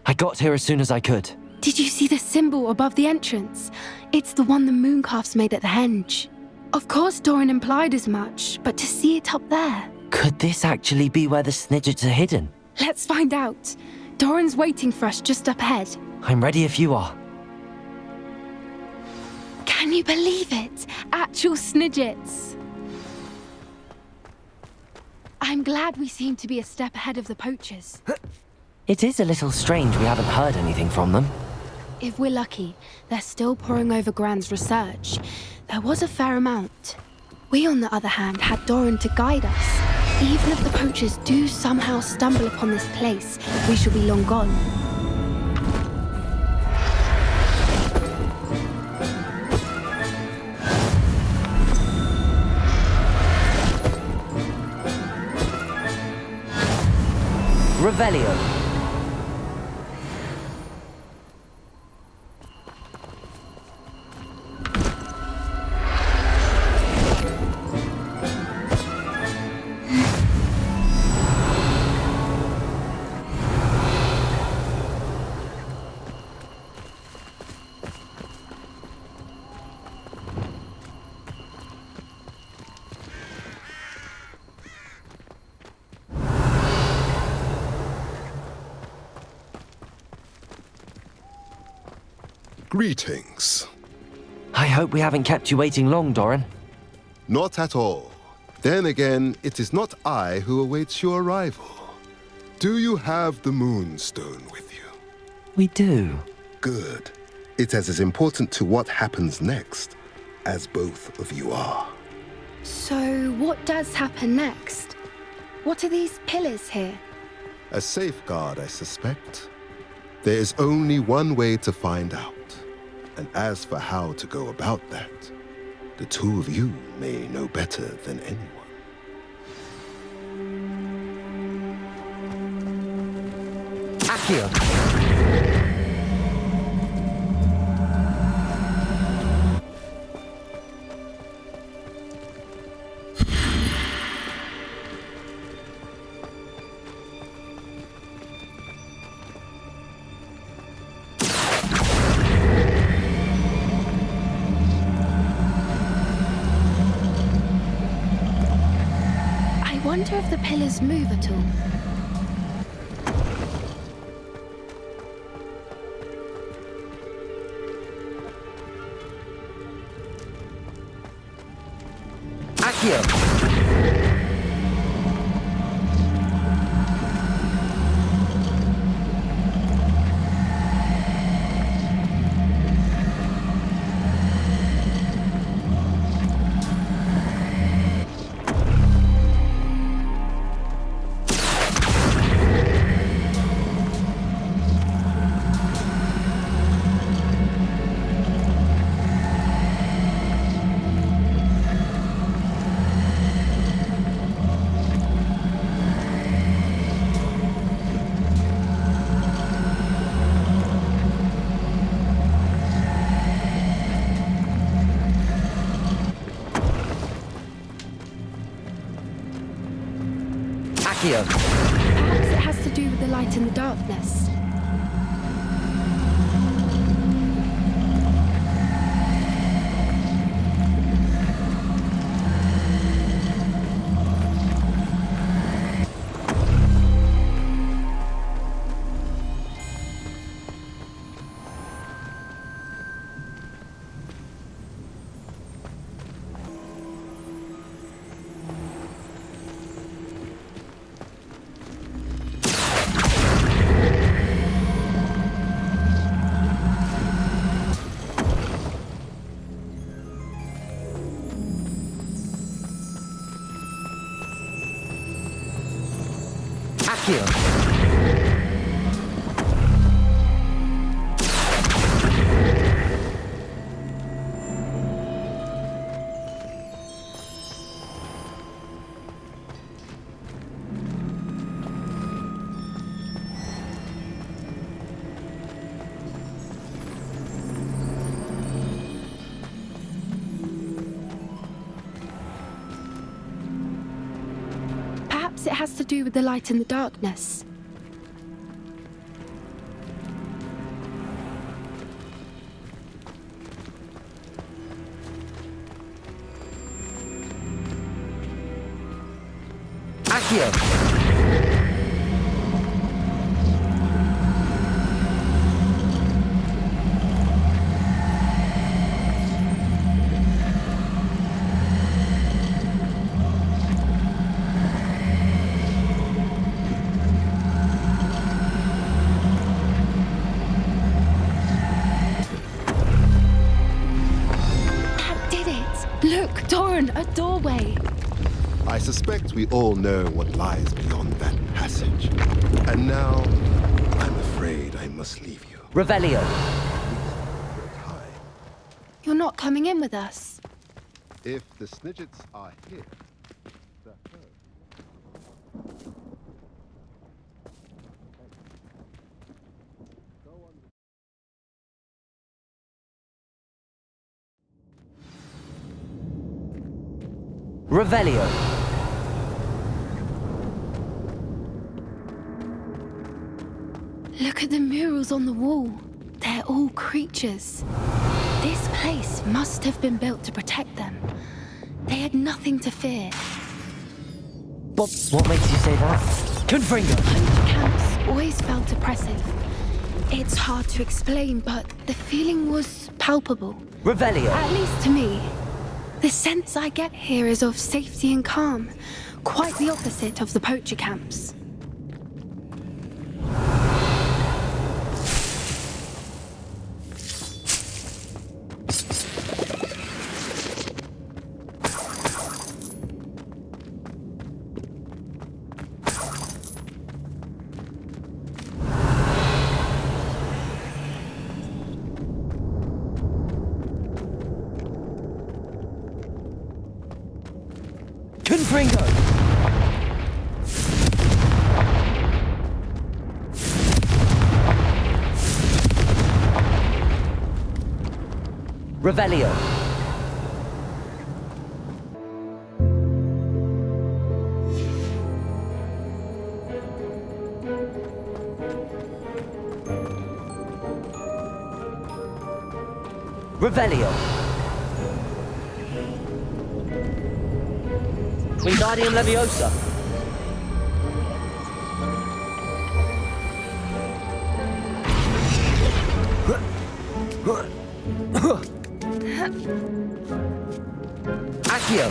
I got here as soon as I could. Did you see the symbol above the entrance? It's the one the mooncalfs made at the henge. Of course Doran implied as much, but to see it up there... Could this actually be where the Snidgets are hidden? Let's find out. Doran's waiting for us just up ahead. I'm ready if you are. Can you believe it? Actual Snidgets. I'm glad we seem to be a step ahead of the poachers. It is a little strange we haven't heard anything from them. If we're lucky, they're still poring over Gran's research. There was a fair amount. We, on the other hand, had Doran to guide us. Even if the poachers do somehow stumble upon this place, we shall be long gone. Revelio. Greetings. I hope we haven't kept you waiting long, Doran. Not at all. Then again, it is not I who awaits your arrival. Do you have the Moonstone with you? We do. Good. It is as important to what happens next as both of you are. So, what does happen next? What are these pillars here? A safeguard, I suspect. There is only one way to find out. And as for how to go about that, the two of you may know better than anyone. Accio! I wonder if the pillars move at all. Accio! Accio! Perhaps it has to do with the light and the darkness. Accio! Perhaps it has to do with the light and the darkness. Accio! That did it! Look, Doran, a doorway! I suspect we all know what lies beyond that passage. And now, I'm afraid I must leave you. Revelio! You're not coming in with us. If the Snidgets are here, the herd. Revelio! Look at the murals on the wall. They're all creatures. This place must have been built to protect them. They had nothing to fear. What makes you say that? Confringo! Hunter camps always felt oppressive. It's hard to explain, but the feeling was palpable. Revelio. At least to me. The sense I get here is of safety and calm. Quite the opposite of the poacher camps. Confringo. Revelio. Revelio. Wingardium Leviosa. Accio.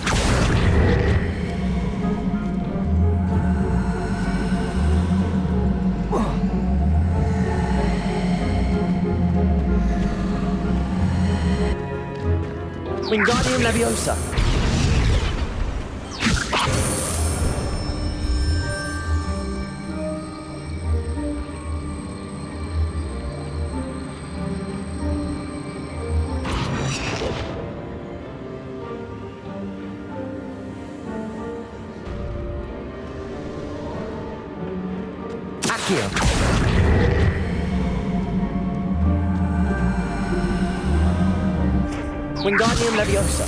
Wingardium Leviosa. Accio. Wingardium Leviosa.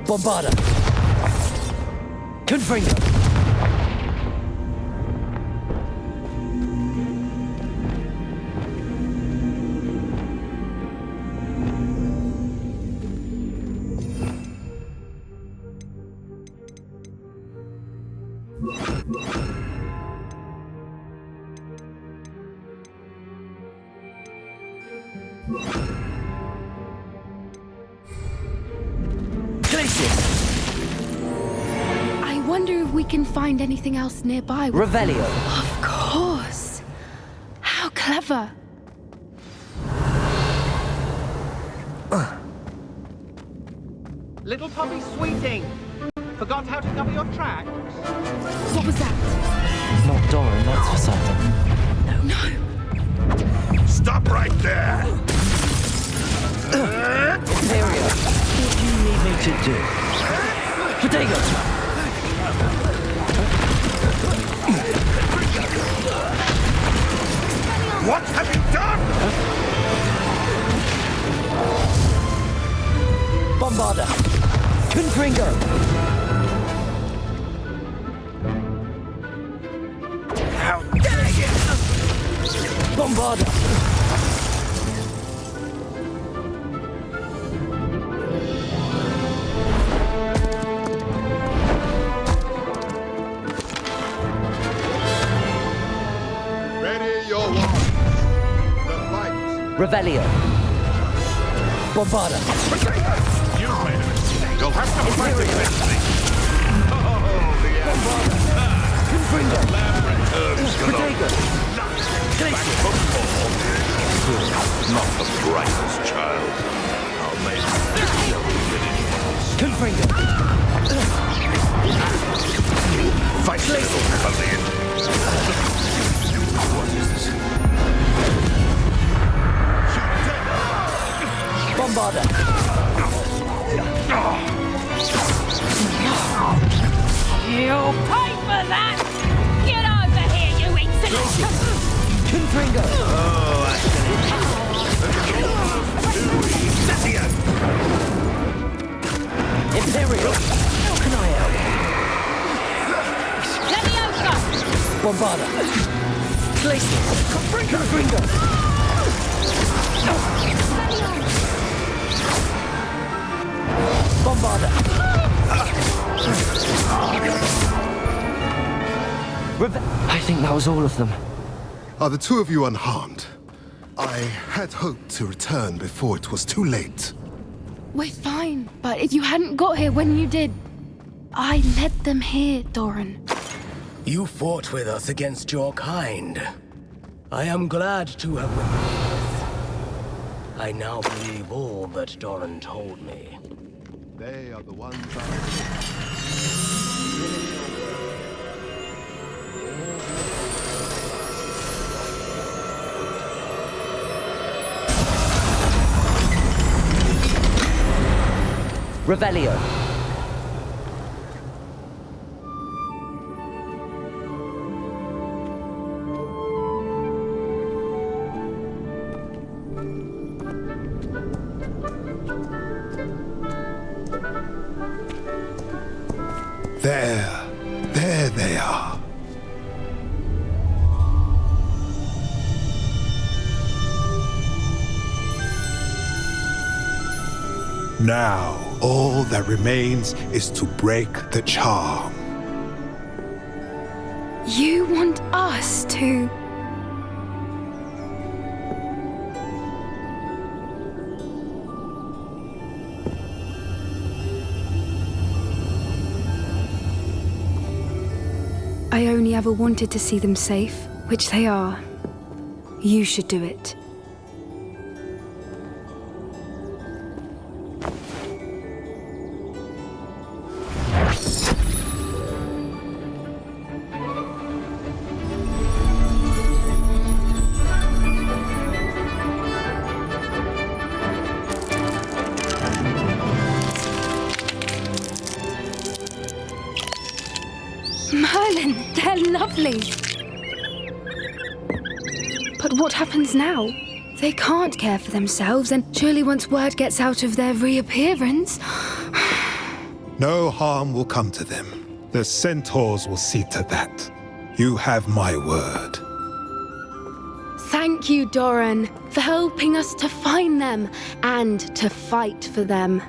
Bombarda. Confringo. I wonder if we can find anything else nearby. Revelio. Of course. How clever. Little Tommy Sweeting! Forgot how to cover your tracks? What was that? Not Doran, that's for certain. No. Stop right there! Imperio. What do you need me to do? Potato. What have you done? Bombarda. Confringo. How dare you! Bombarda. Ready your wand. The fight. Revelio. Bombarda. You made a mistake. You'll have to fight against me. Oh, the Confringo. lamb returns to Potato. back before. Not the brightest child. I'll make this devil finish. Confringo. Fight, little Colleen. What is this? Bombarda. You'll pay for that! Get over here, you insolent! Confringo. Oh, Imperio. How can I help? Leviosa! Bombarda. Glacier. Confringo. think that was all of them. Are the two of you unharmed? I had hoped to return before it was too late. We're fine, but if you hadn't got here when you did, I led them here, Doran. You fought with us against your kind. I am glad to have witnessed this. I now believe all that Doran told me. They are the ones Revelio. There they are. Now, all that remains is to break the charm. You want us to... I only ever wanted to see them safe, which they are. You should do it. Merlin, they're lovely. But what happens now? They can't care for themselves, and surely once word gets out of their reappearance... No harm will come to them. The centaurs will see to that. You have my word. Thank you, Doran, for helping us to find them and to fight for them.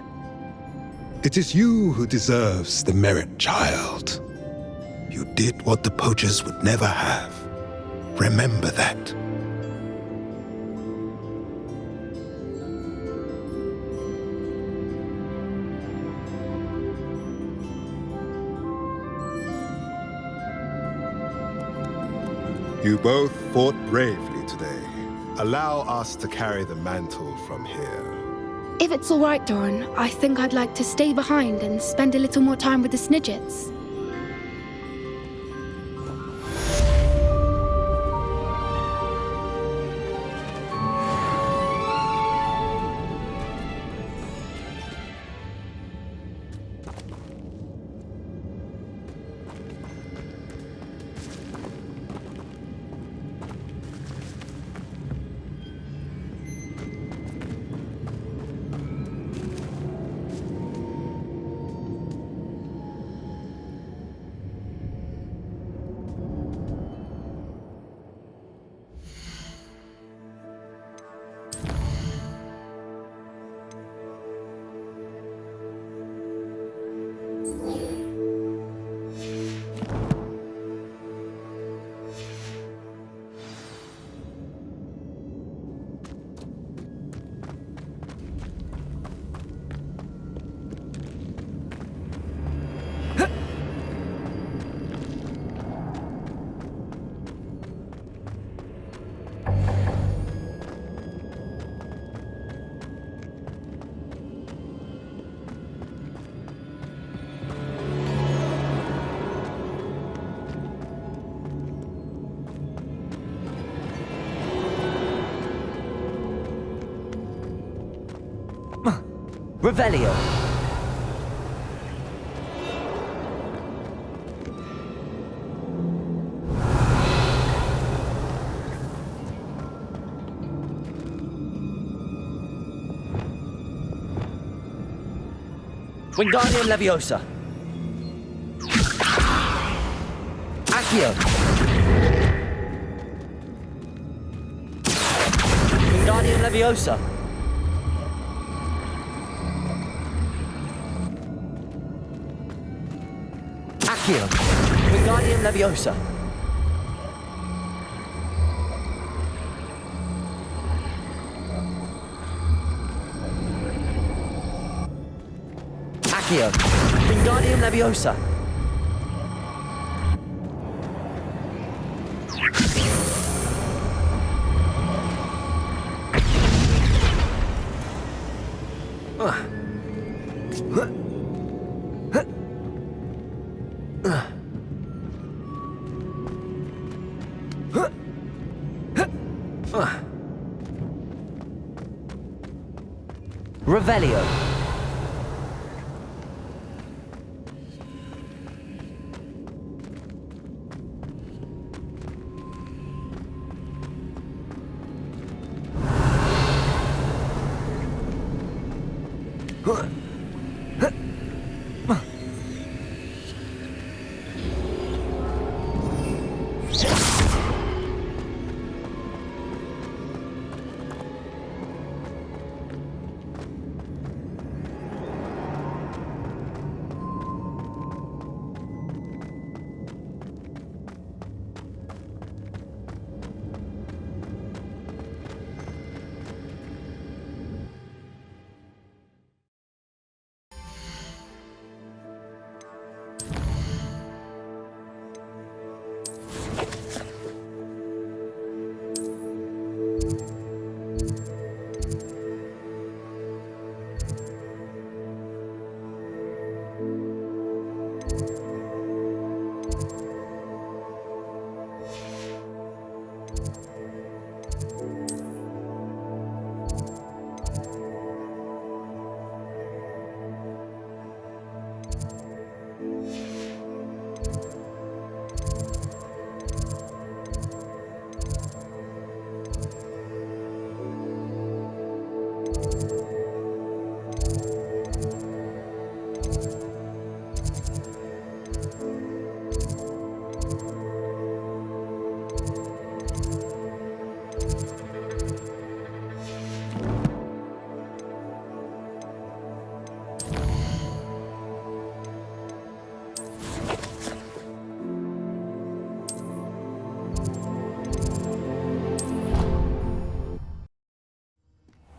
It is you who deserves the merit, child. You did what the poachers would never have. Remember that. You both fought bravely today. Allow us to carry the mantle from here. If it's all right, Doran, I think I'd like to stay behind and spend a little more time with the Snidgets. Revelio. Wingardium Leviosa. Accio. Wingardium Leviosa. Accio. Wingardium Leviosa. Accio. Wingardium Leviosa. Revelio.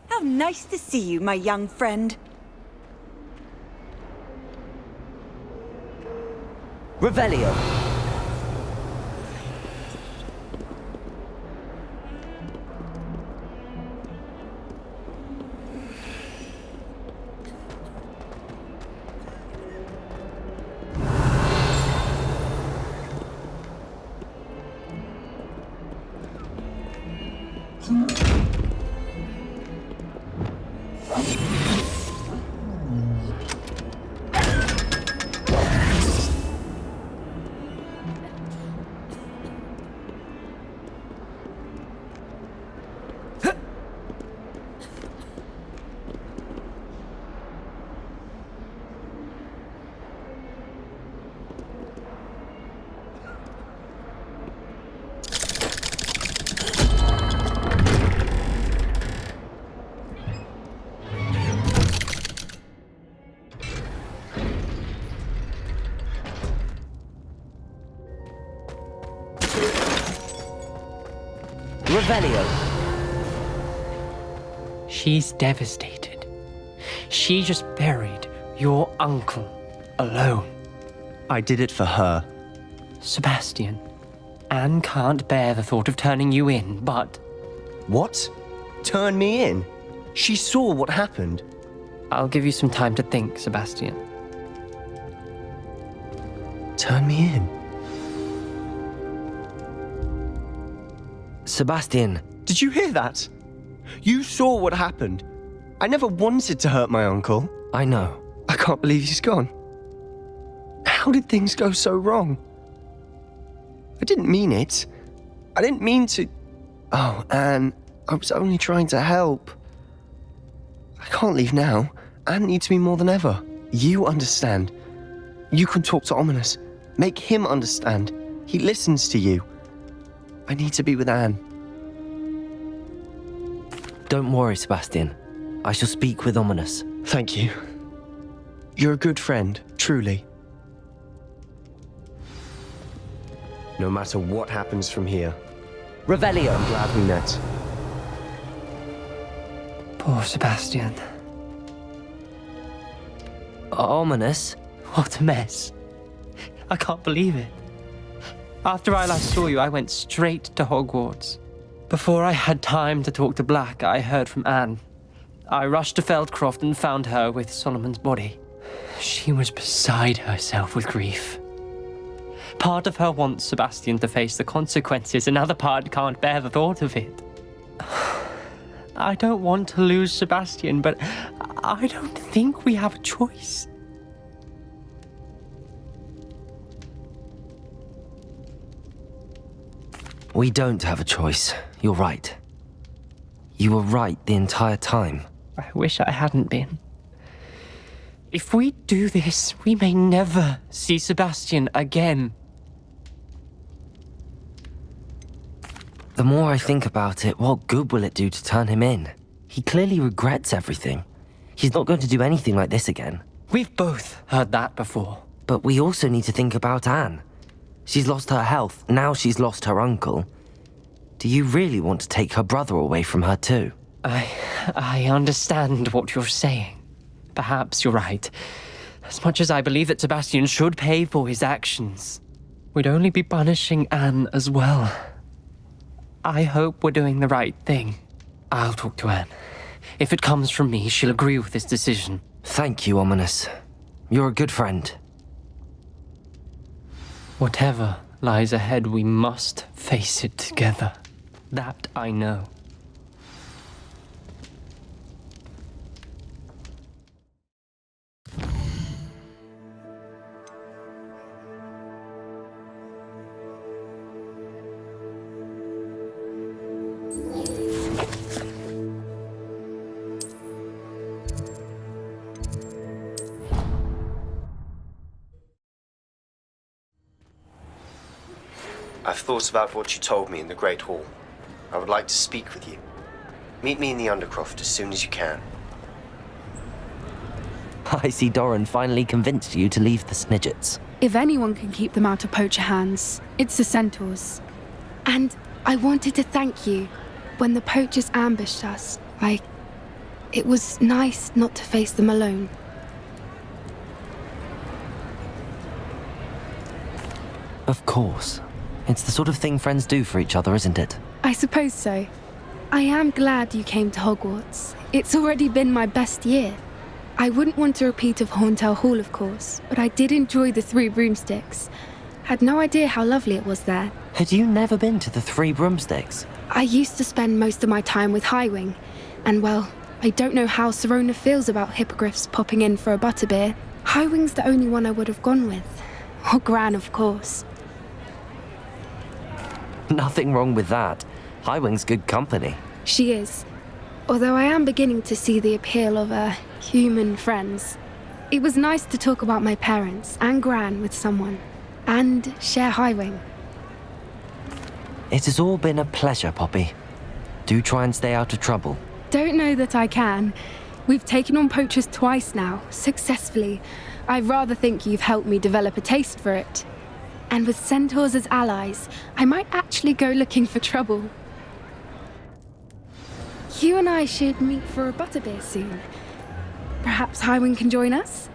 How nice to see you, my young friend. Revelio. Revelio. She's devastated. She just buried your uncle alone. I did it for her. Sebastian, Anne can't bear the thought of turning you in, but... What? Turn me in? She saw what happened. I'll give you some time to think, Sebastian. Turn me in? Sebastian. Did you hear that? You saw what happened. I never wanted to hurt my uncle. I know. I can't believe he's gone. How did things go so wrong? I didn't mean it. I didn't mean to... Oh, Anne, I was only trying to help. I can't leave now. Anne needs me more than ever. You understand. You can talk to Ominous. Make him understand. He listens to you. I need to be with Anne. Don't worry, Sebastian. I shall speak with Ominous. Thank you. You're a good friend, truly. No matter what happens from here. Revelio. I'm glad we met. Poor Sebastian. Ominous? What a mess. I can't believe it. After I last saw you, I went straight to Hogwarts. Before I had time to talk to Black, I heard from Anne. I rushed to Feldcroft and found her with Solomon's body. She was beside herself with grief. Part of her wants Sebastian to face the consequences, another part can't bear the thought of it. I don't want to lose Sebastian, but I don't think we have a choice. We don't have a choice. You're right. You were right the entire time. I wish I hadn't been. If we do this, we may never see Sebastian again. The more I think about it, what good will it do to turn him in? He clearly regrets everything. He's not going to do anything like this again. We've both heard that before. But we also need to think about Anne. She's lost her health, now she's lost her uncle. Do you really want to take her brother away from her too? I understand what you're saying. Perhaps you're right. As much as I believe that Sebastian should pay for his actions, we'd only be punishing Anne as well. I hope we're doing the right thing. I'll talk to Anne. If it comes from me, she'll agree with this decision. Thank you, Ominous. You're a good friend. Whatever lies ahead, we must face it together. That I know. I've thought about what you told me in the Great Hall. I would like to speak with you. Meet me in the Undercroft as soon as you can. I see Doran finally convinced you to leave the Snidgets. If anyone can keep them out of poacher hands, it's the centaurs. And I wanted to thank you. When the poachers ambushed us, it was nice not to face them alone. Of course. It's the sort of thing friends do for each other, isn't it? I suppose so. I am glad you came to Hogwarts. It's already been my best year. I wouldn't want a repeat of Horntail Hall, of course, but I did enjoy the Three Broomsticks. Had no idea how lovely it was there. Had you never been to the Three Broomsticks? I used to spend most of my time with Highwing, and well, I don't know how Serona feels about hippogriffs popping in for a butterbeer. Highwing's the only one I would have gone with. Or Gran, of course. Nothing wrong with that. Highwing's good company. She is. Although I am beginning to see the appeal of human friends. It was nice to talk about my parents and Gran with someone. And share Highwing. It has all been a pleasure, Poppy. Do try and stay out of trouble. Don't know that I can. We've taken on poachers twice now, successfully. I rather think you've helped me develop a taste for it. And with centaurs as allies, I might actually go looking for trouble. You and I should meet for a butterbeer soon. Perhaps Highwing can join us?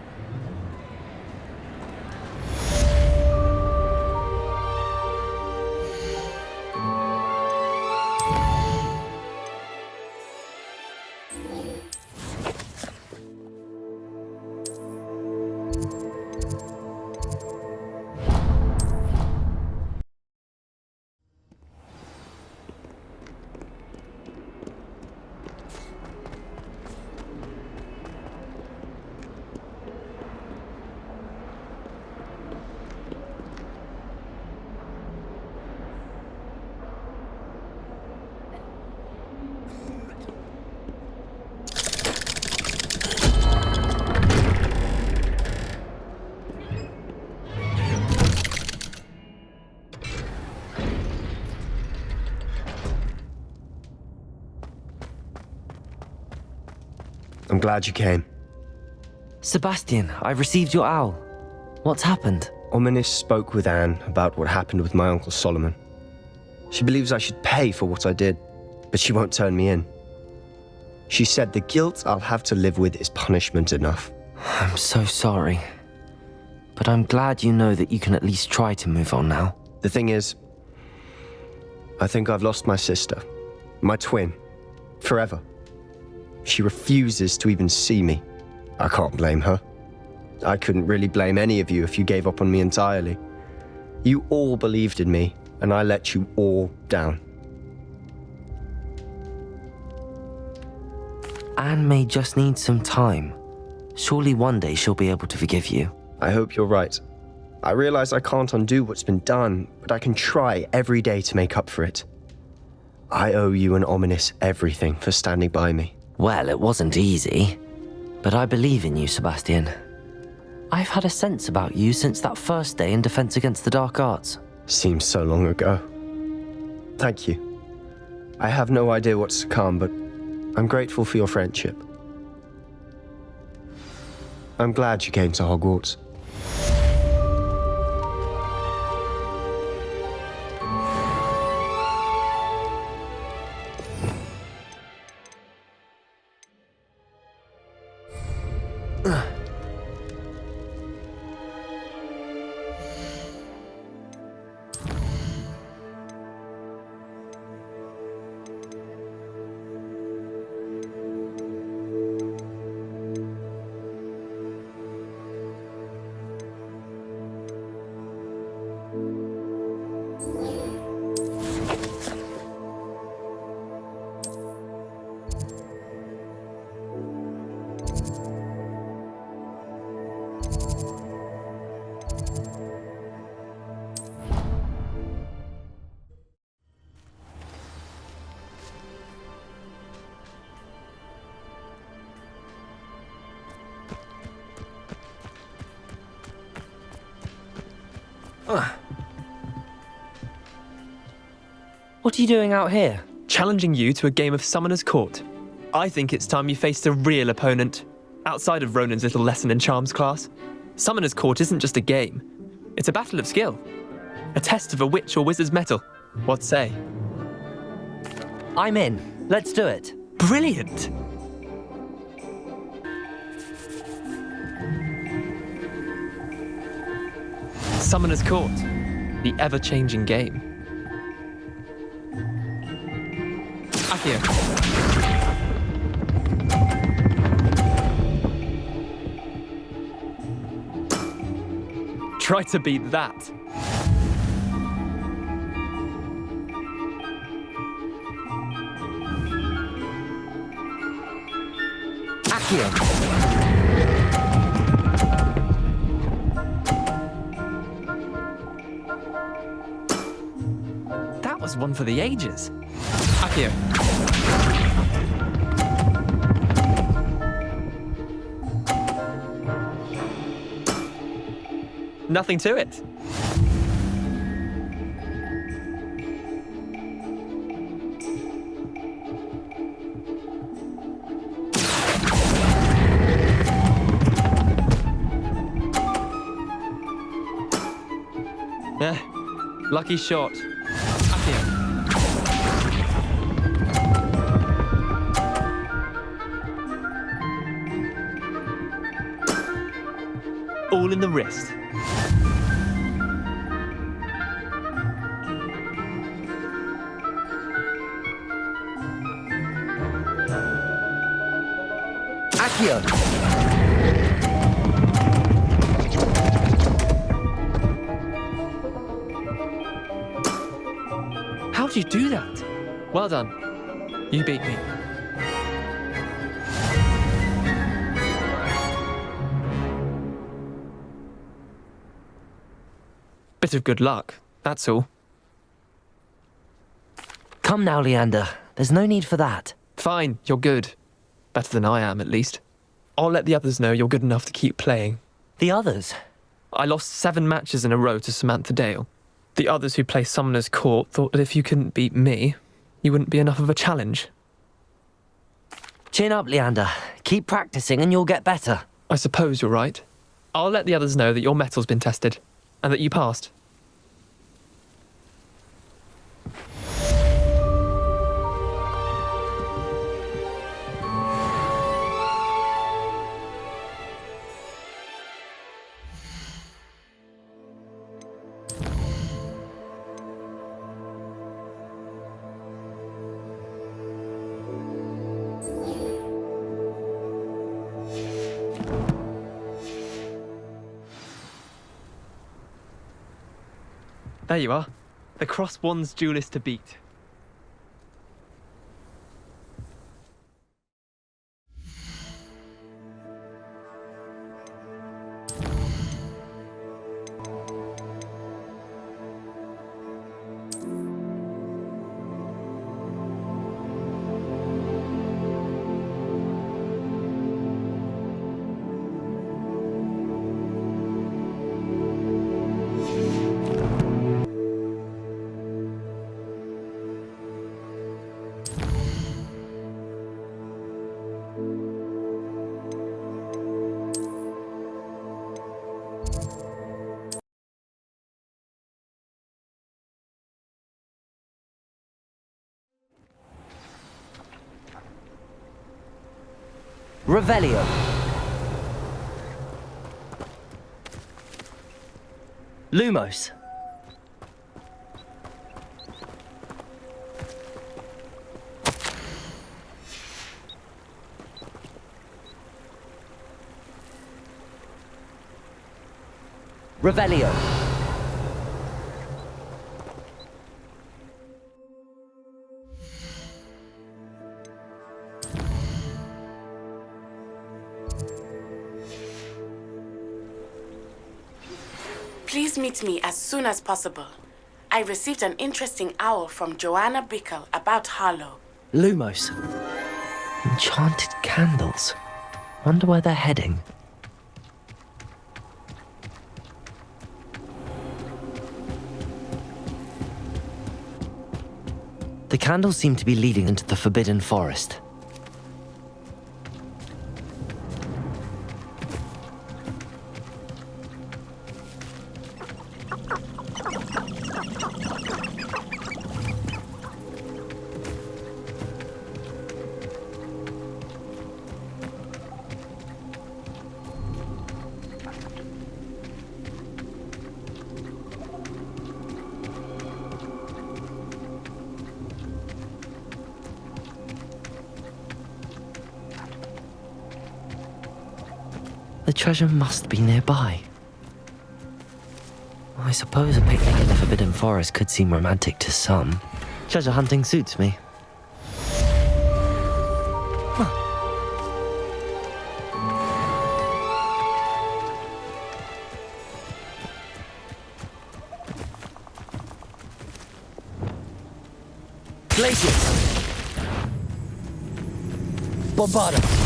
I'm glad you came. Sebastian, I've received your owl. What's happened? Ominous spoke with Anne about what happened with my Uncle Solomon. She believes I should pay for what I did, but she won't turn me in. She said the guilt I'll have to live with is punishment enough. I'm so sorry. But I'm glad you know that you can at least try to move on now. The thing is, I think I've lost my sister, my twin, forever. She refuses to even see me. I can't blame her. I couldn't really blame any of you if you gave up on me entirely. You all believed in me, and I let you all down. Anne may just need some time. Surely one day she'll be able to forgive you. I hope you're right. I realize I can't undo what's been done, but I can try every day to make up for it. I owe you and Ominous everything for standing by me. Well, it wasn't easy, but I believe in you, Sebastian. I've had a sense about you since that first day in Defense Against the Dark Arts. Seems so long ago. Thank you. I have no idea what's to come, but I'm grateful for your friendship. I'm glad you came to Hogwarts. What are you doing out here? Challenging you to a game of Summoner's Court. I think it's time you faced a real opponent, outside of Ronan's little lesson in charms class. Summoner's Court isn't just a game. It's a battle of skill. A test of a witch or wizard's mettle. What say? I'm in. Let's do it. Brilliant! Summoner's Court. The ever-changing game. Accio. Try to beat that. Accio. That was one for the ages. Accio. Nothing to it. Lucky shot. Accio. All in the wrist. Accio. How'd you do that? Well done. You beat me. Bit of good luck, that's all. Come now, Leander. There's no need for that. Fine, you're good. Better than I am, at least. I'll let the others know you're good enough to keep playing. The others? I lost 7 matches in a row to Samantha Dale. The others who play Summoner's Court thought that if you couldn't beat me, you wouldn't be enough of a challenge. Chin up, Leander. Keep practicing and you'll get better. I suppose you're right. I'll let the others know that your metal's been tested, and that you passed. There you are. The Cross Wands duelist to beat. Revelio. Lumos. Revelio. Please meet me as soon as possible. I received an interesting owl from Joanna Bickle about Harlow. Lumos. Enchanted candles. Wonder where they're heading. The candles seem to be leading into the Forbidden Forest. The treasure must be nearby. I suppose a picnic in the Forbidden Forest could seem romantic to some. Treasure hunting suits me. Glaciers! Bombardum!